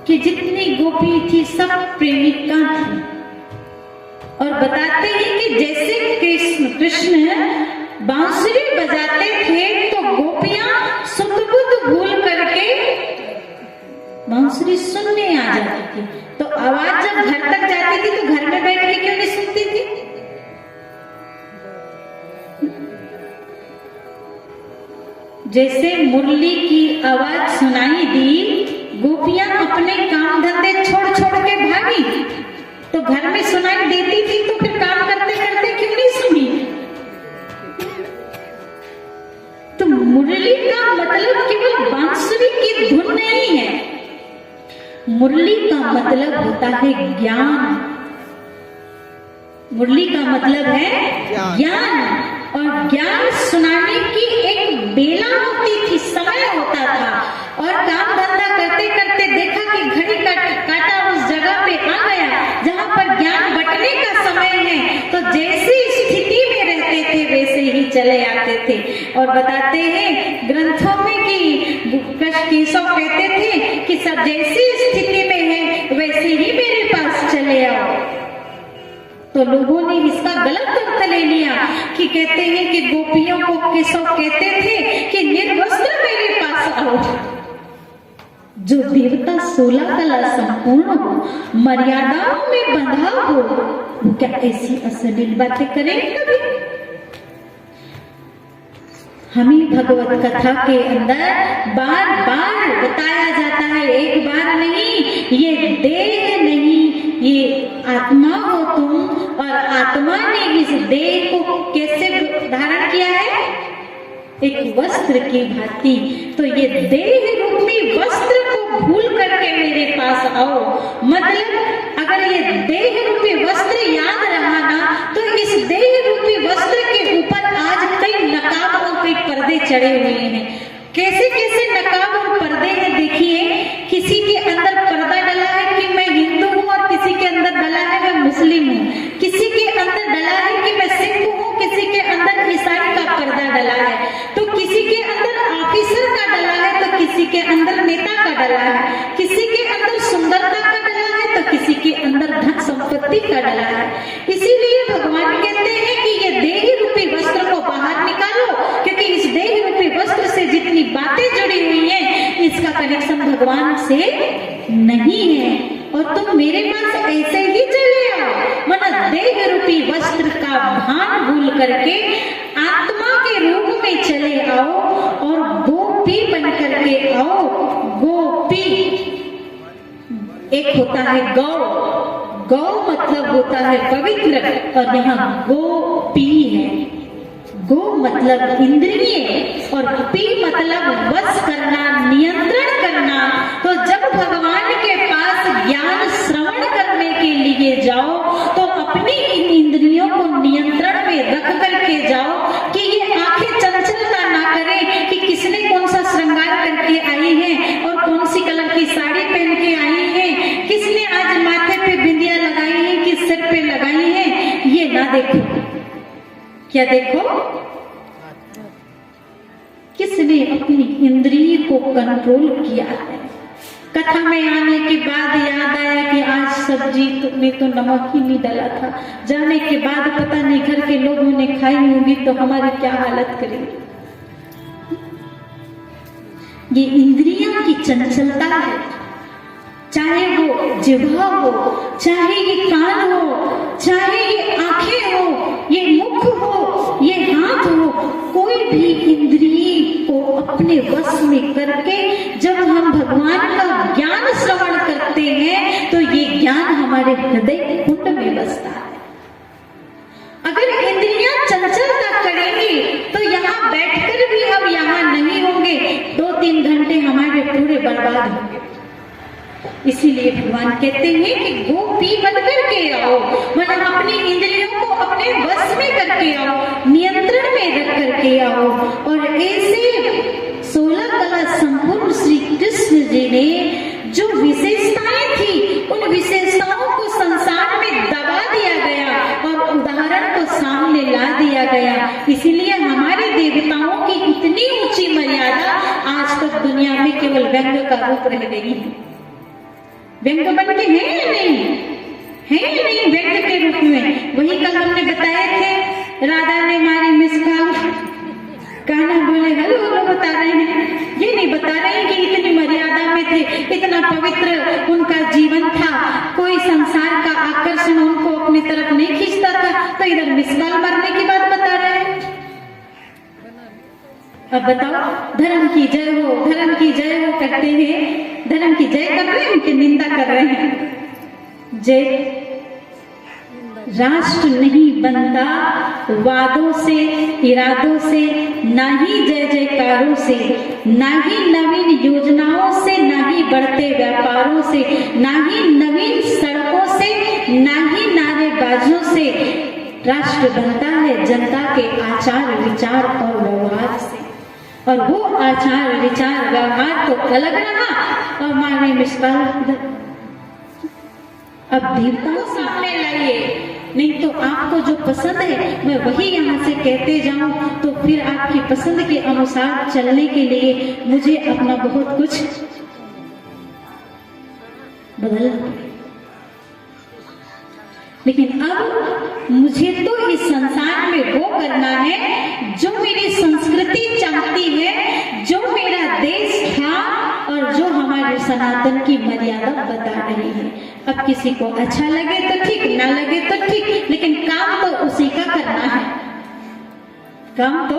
की जितनी गोपी थी सब प्रेमिका थी। और बताते हैं कि जैसे कृष्ण बांसुरी बजाते थे, तो गोपियां सुध-बुध भूल करके बांसुरी सुनने आ जाती थी। तो आवाज जब घर तक जाती थी, तो घर में बैठ के क्यों नहीं सुनती थी? जैसे मुरली की आवाज सुनाई दी, गोपियां अपने काम धंधे छोड़ छोड़ के भागी। तो घर में सुनाई देती थी, तो फिर काम करते करते क्यों नहीं सुनी? तो मुरली का मतलब केवल बांसुरी की धुन नहीं है, मुरली का मतलब होता है ज्ञान। मुरली का मतलब है ज्ञान। और ज्ञान सुनाने की एक बेला होती थी, समय होता था। और काम धंधा करते करते देखा कि घड़ी का काटा उस जगह पे आ गया जहां पर ज्ञान बंटने का समय है। तो जैसी स्थिति में रहते थे, वैसे चले आते थे। और बताते हैं ग्रंथों में कि केशव कहते थे कि सब जैसी स्थिति में है वैसे ही मेरे पास चले आओ। तो लोगों ने इसका गलत अर्थ ले लिया कि कहते हैं कि गोपियों को केशव कहते थे कि निर्वस्त्र मेरे पास आओ। जो देवता 16 कला संपूर्ण हो, मर्यादाओं में बंधा हो, वो क्या ऐसी अश्लील बातें करेंगे कभी? हमें भगवत कथा के अंदर बार बार बताया जाता है, एक बार नहीं, ये देह नहीं, ये आत्मा हो तुम, और आत्मा ने इस देह को कैसे धारण किया है? एक वस्त्र की भांति। तो ये देह रूपी वस्त्र को भूल करके मेरे पास आओ। मतलब अगर ये देह रूपी वस्त्र याद रहा ना, तो इस देह रूपी वस्त्र के ऊपर आज कई नकाब और कई पर्दे चढ़े हुए हैं। कैसे कैसे नकाब और पर्दे हैं देखिए। किसी के अंदर पर्दा डला है कि मैं हिंदू हूँ, और किसी के अंदर डला है मैं मुस्लिम हूँ। किसी के अंदर डला है कि मैं सिख हूँ, किसी के अंदर ईसाई का पर्दा डला है। तो किसी के अंदर ऑफिसर का डला है, तो किसी के अंदर नेता का डला है। किसी के अंदर सुंदरता का डला है, तो किसी के अंदर धन संपत्ति का डला है। इसीलिए भगवान कहते हैं कि ये देह रूपी वस्त्र को बाहर निकालो, क्योंकि इस देह रूपी वस्त्र से जितनी बातें जुड़ी हुई हैं, इसका कनेक्शन भगवान से नहीं है। और तुम मेरे पास ऐसे ही चले आओ, मतलब देह रूपी वस्त्र का भान भूल करके आत्मा के रूप में चले आओ और गोपी बन करके आओ। गोपी एक होता है गौ, गौ मतलब होता है पवित्र, और यहाँ गोपी है। गो मतलब इंद्रिय और पी मतलब वश करना, नियंत्रण करना। तो जब भगवान के पास ज्ञान श्रवण करने के लिए जाओ, तो अपनी इन इंद्रियों को नियंत्रण में रख करके जाओ कि ये आंखें चंचलता ना करें कि किसने कौन सा श्रृंगार करके आई है और कौन सी कलर की साड़ी पहन के आई है, किसने आज माथे पे बिंदिया लगाई है, किस सिर पे लगाई है, ये ना देखो। क्या देखो? किसने अपनी इंद्रिय को कंट्रोल किया है। कथा में आने के बाद याद आया कि आज सब्जी में तो नमक ही नहीं डाला था। जाने के बाद पता नहीं घर के लोगों ने खाई होगी तो हमारी क्या हालत करेगी। ये इंद्रियों की चंचलता है, चाहे वो जिह्वा हो, चाहे ये कान हो, चाहे ये आंखें हो, ये मुख हो, ये हाथ हो, कोई भी इंद्रिय को अपने वश में करके जब हम भगवान का ज्ञान श्रवण करते हैं, तो ये ज्ञान हमारे हृदय कुंड में बसता है। अगर इंद्रियां चंचलता करेंगी तो यहाँ बैठकर भी हम यहाँ नहीं होंगे, 2-3 घंटे हमारे पूरे बर्बाद होंगे। इसीलिए भगवान कहते हैं कि गोपी बन करके आओ, मतलब अपनी इंद्रियों को अपने वश में करके आओ, नियंत्रण में रख करके आओ। और ऐसे 16 कला संपूर्ण श्री कृष्ण जी ने जो विशेषताएं थी, उन विशेषताओं को संसार में दबा दिया गया और उदाहरण को सामने ला दिया गया। इसीलिए हमारे देवताओं की इतनी ऊंची मर्यादा आज तक दुनिया में केवल व्यंग का रूप रह गई है। व्यंग बन के हैं या नहीं? है या नहीं व्यंग के रूप में? वही कल हमने बताए थे, राधा ने मारी मिस कॉल, कान्हा बोले हेलो हेलो बता रहे हैं। ये नहीं बता रहे हैं कि इतनी मर्यादा में थे, इतना पवित्र उनका जीवन था, कोई संसार का आकर्षण उनको अपनी तरफ नहीं खींचता था, तो इधर मिस कॉल मारने की बात बता रहे हैं। अब बताओ, धर्म की जय हो, धर्म की जय हो करते हैं, धर्म की जय कर रहे हैं कि निंदा कर रहे हैं? जय। राष्ट्र नहीं बनता वादों से, इरादों से, ना ही जय जयकारों से, ना ही नवीन योजनाओं से, ना ही बढ़ते व्यापारों से, ना ही नवीन सड़कों से, ना ही नारेबाजियों से। राष्ट्र बनता है जनता के आचार विचार और व्यवहार से, और वो आचार विचार व्यवहार तो अलग रहा और माने मिसकाल। अब देवताओं सामने लाइए, नहीं तो आपको जो पसंद है मैं वही यहाँ से कहते जाऊं, तो फिर आपकी पसंद के अनुसार चलने के लिए मुझे अपना बहुत कुछ बदलना पड़ेगा। लेकिन अब मुझे तो इस संसार में वो करना है जो मेरी संस्कृति चाहती है, जो मेरा देश था और जो हमारे सनातन की मर्यादा बता रही है। अब किसी को अच्छा लगे तो ठीक, ना लगे तो ठीक, लेकिन काम तो उसी का करना है, काम तो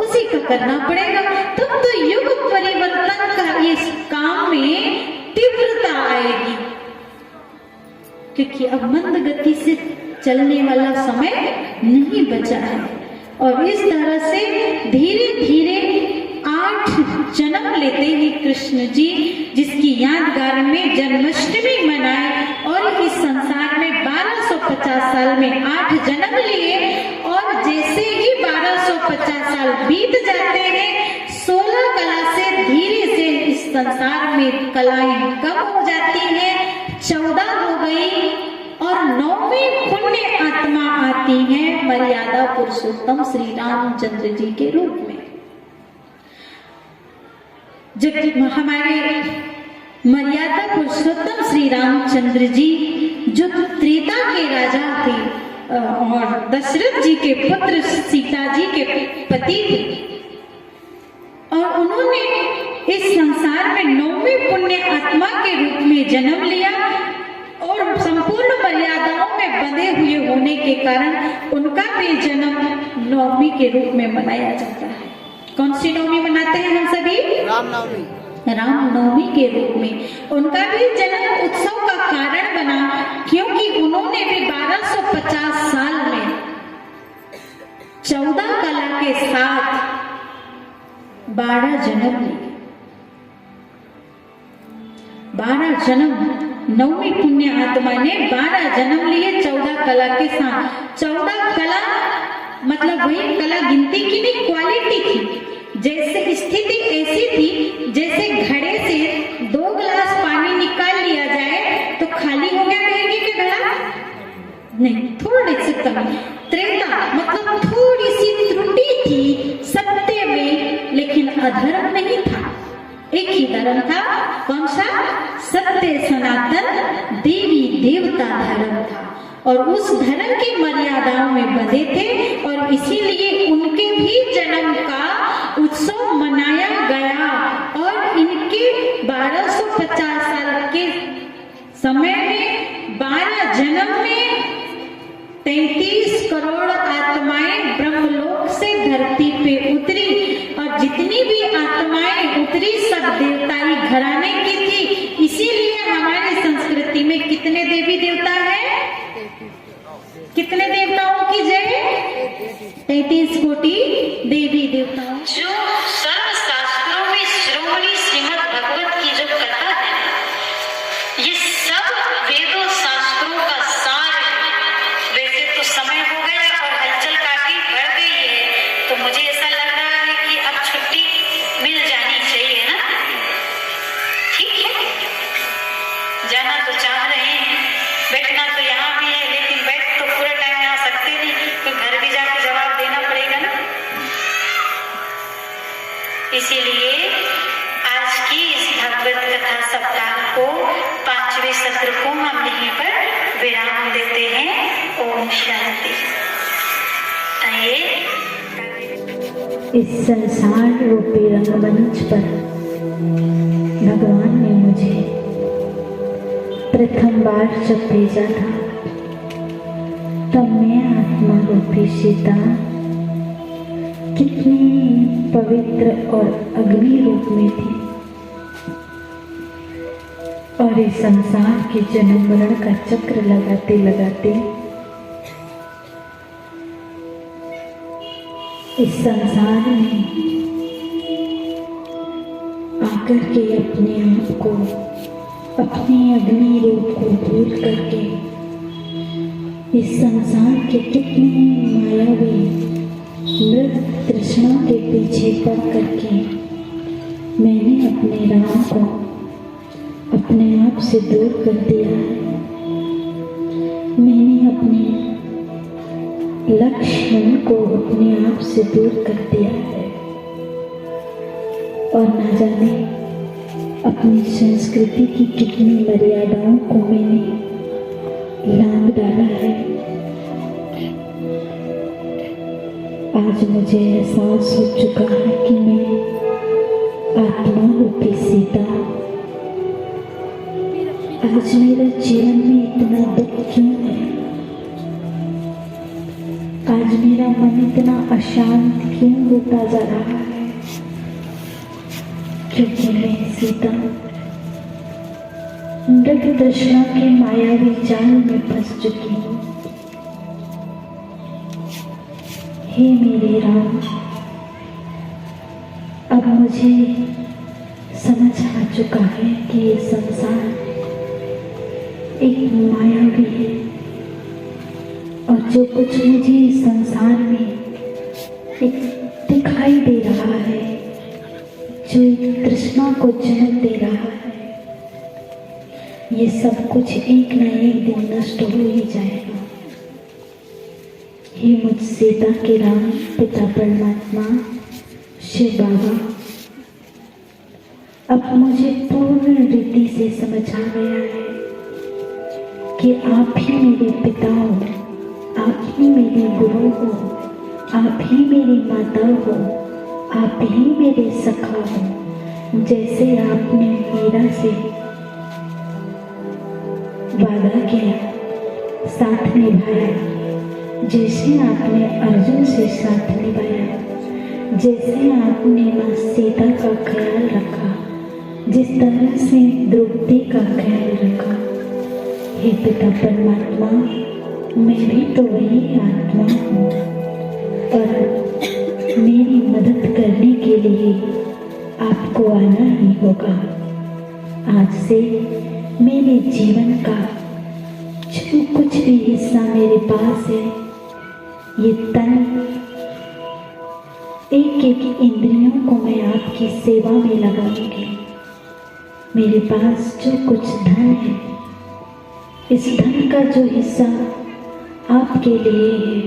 उसी का करना पड़ेगा। तब तो युग परिवर्तन का इस काम में तीव्रता आएगी, क्योंकि अब मंद गति से चलने वाला समय नहीं बचा है। और इस तरह से धीरे धीरे 8 जन्म लेते ही कृष्ण जी, जिसकी यादगार में जन्माष्टमी मनाए, और इस संसार में 1250 साल में 8 जन्म लिए। और जैसे ही 1250 साल बीत जाते हैं, 16 कला से धीरे से इस संसार में कलाएं कम हो जाती हैं, 14 हो गई, और 9वीं पुण्य आत्मा आती है मर्यादा पुरुषोत्तम श्री रामचंद्र जी के रूप में। जब हमारे मर्यादा पुरुषोत्तम श्री रामचंद्र जी जो त्रेता के राजा थे और दशरथ जी के पुत्र सीता जी के पति थे, और उन्होंने इस संसार में 9वीं पुण्य आत्मा के रूप में जन्म लिया, और संपूर्ण मर्यादाओं में बंधे हुए होने के कारण उनका भी जन्म 9वीं के रूप में मनाया जाता है। कौन सी 9वीं मनाते हैं हम सभी? रामनवमी। रामनवमी के रूप में उनका भी जन्म उत्सव का कारण बना, क्योंकि उन्होंने भी 1250 साल में 14 कला के साथ 12 जन्म लिए। 12 जन्म, 9वीं पुण्य आत्मा ने 12 जन्म लिए 14 कला के साथ। 14 कला मतलब वही कला गिनती की नहीं, क्वालिटी थी। जैसे स्थिति ऐसी थी जैसे घड़े से 2 गिलास पानी निकाल लिया जाए तो खाली हो गया कहेंगे कि घड़ा? नहीं, थोड़ी सी कमी। त्रेता मतलब थोड़ी सी त्रुटि थी सत्य में, लेकिन अधर्म नहीं था। एक ही धर्म था, कौन सा? सत्य सनातन देवी देवता धर्म था, और उस धर्म की मर्यादाओं में बंधे थे, और इसीलिए उनके भी जन्म का उत्सव मनाया गया। और इनके 1250 साल के समय में 12 जन्म में 33 करोड़ आत्माएं ब्रह्मलोक से धरती पे उतरी, और जितनी भी आत्माएं उतरी सब देवताई घराने की थी। इसीलिए हमारी संस्कृति में कितने देवी देवता है? कितने देवताओं की जय? 33 कोटि देवी देवताओं। जो सर्व शास्त्रों में श्रोमणी श्रीमद् भगवत की जो कथा है, ये सब वेदों शास्त्रों का सार है। वैसे तो समय हो गया और हलचल काफी बढ़ गई है, तो मुझे ऐसा लग रहा है कि अब छुट्टी मिल जानी चाहिए ना? ठीक है, जाना तो चाह रहे हैं, बैठना तो यहाँ भी है, लेकिन बैठ तो पूरा टाइम यहाँ सकते नहीं, तो घर भी जाके जवाब देना पड़ेगा ना। इसीलिए आज की इस भगवत कथा सप्ताह को 5वें सत्र को हम यहीं पर विराम देते हैं। ओम शांति। आइए, इस संसार रूपी रंगमंच पर भगवान ने मुझे प्रथम बार जब भेजा था, तब मैं आत्मा रूपी सीता कितनी पवित्र और अग्नि रूप में थी, और इस संसार के जन्म मरण का चक्र लगाते लगाते इस संसार में आकर के अपने आप को, अपने अग्नि रूप को भूल करके इस संसार के कितने मायावी मृत तृष्णा के पीछे पड़ करके मैंने अपने राम को अपने आप से दूर कर दिया है। मैंने अपने लक्ष्मण को अपने आप से दूर कर दिया है और ना जाने अपनी संस्कृति की कितनी मर्यादाओं को मैंने लांघ डाला है। आज मुझे एहसास हो चुका है कि मैं आत्मा रूपी सीता। आज मेरे जीवन में इतना दुख क्यों है? आज मेरा मन इतना अशांत क्यों होता जा रहा है? क्योंकि मैं सीता मृग तृष्णा के मायावी जाल में फंस चुकी हूँ। हे मेरे राम, अब मुझे समझ आ चुका है कि ये संसार एक मायावी है और जो कुछ मुझे इस संसार में एक दिखाई दे रहा है, जो एक तृष्णा को जन्म दे रहा है, ये सब कुछ एक न एक दिन नष्ट हो ही जाएगा। हे मुझ सीता के राम पिता परमात्मा शिव बाबा, अब मुझे पूर्ण रीति से समझ आ गया है कि आप ही मेरे पिता हो, आप ही मेरे गुरु हो, आप ही मेरी माता हो, आप ही मेरे सखा हो। जैसे आपने मीरा से वादा किया, साथ निभाया, जैसे आपने अर्जुन से साथ निभाया, जैसे आपने माँ सीता का ख्याल रखा, जिस तरह से द्रौपदी का ख्याल रखा, हे पिता परमात्मा, मैं भी तो वही आत्मा हूँ और मेरी मदद करने के लिए आपको आना ही होगा। आज से मेरे जीवन का जो कुछ भी हिस्सा मेरे पास है, ये तन, एक एक इंद्रियों को मैं आपकी सेवा में लगाऊंगी। मेरे पास जो कुछ धन है, इस धन का जो हिस्सा आपके लिए है,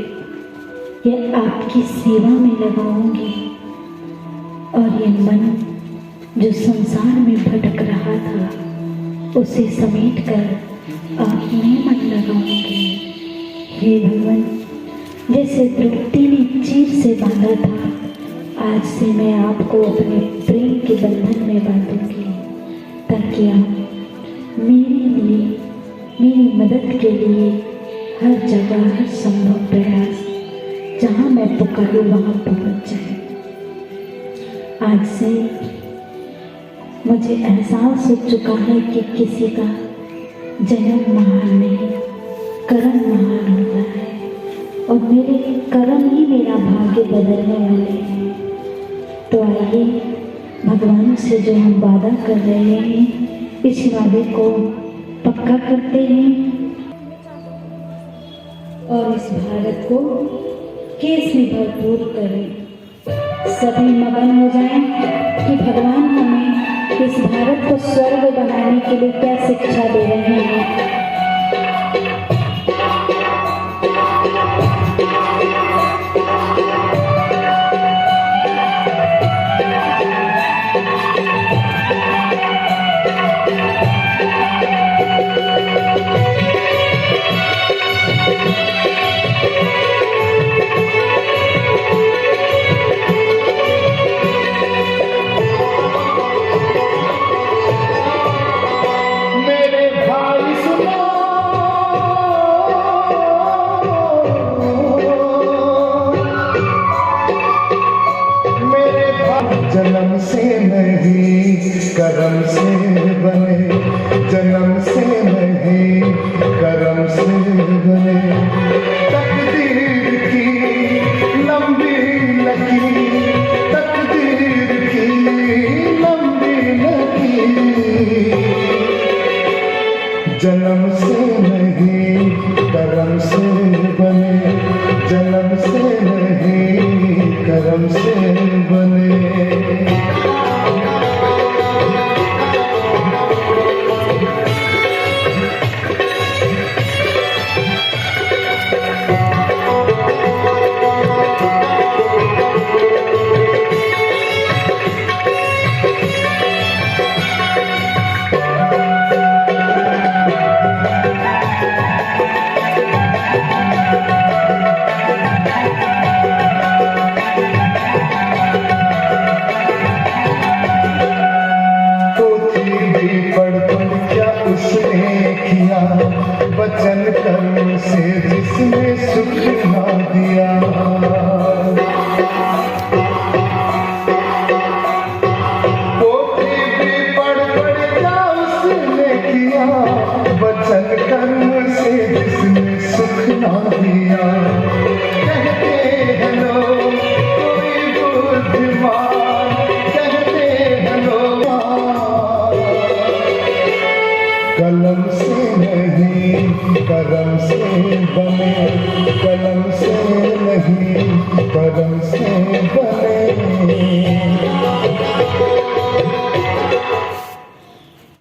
ये आपकी सेवा में लगाऊंगी। और ये मन जो संसार में भटक रहा था, उसे समेट कर आप में मन लगाऊंगी। हे भगवान, जैसे द्रौपदी ने चीर से बांधा था, आज से मैं आपको अपने प्रेम के बंधन में बांधूंगी, ताकि आप मेरे लिए, मेरी मदद के लिए हर जगह, हर संभव प्रयास, जहाँ मैं पुकारूं वहाँ पहुँच जाए। आज से मुझे एहसास हो चुका है कि किसी का जन्म महान नहीं, कर्म महान होता है और मेरे कर्म ही मेरा भाग्य बदलने वाले हैं। तो आइए भगवान से जो हम वादा कर रहे हैं, इस वादे को पक्का करते हैं और इस भारत को केस में भरपूर करें। सभी मगन हो जाएं कि भगवान हमें इस भारत को स्वर्ग बनाने के लिए क्या शिक्षा दे रहे हैं। जन्म से नहीं कर्म से बने, जन्म से नहीं कर्म से बने। तकदीर की लंबी लकीर, तकदीर की लंबी लकीर। जन्म से नहीं कर्म से बने, जन्म से नहीं कर्म से बने। करम से बने।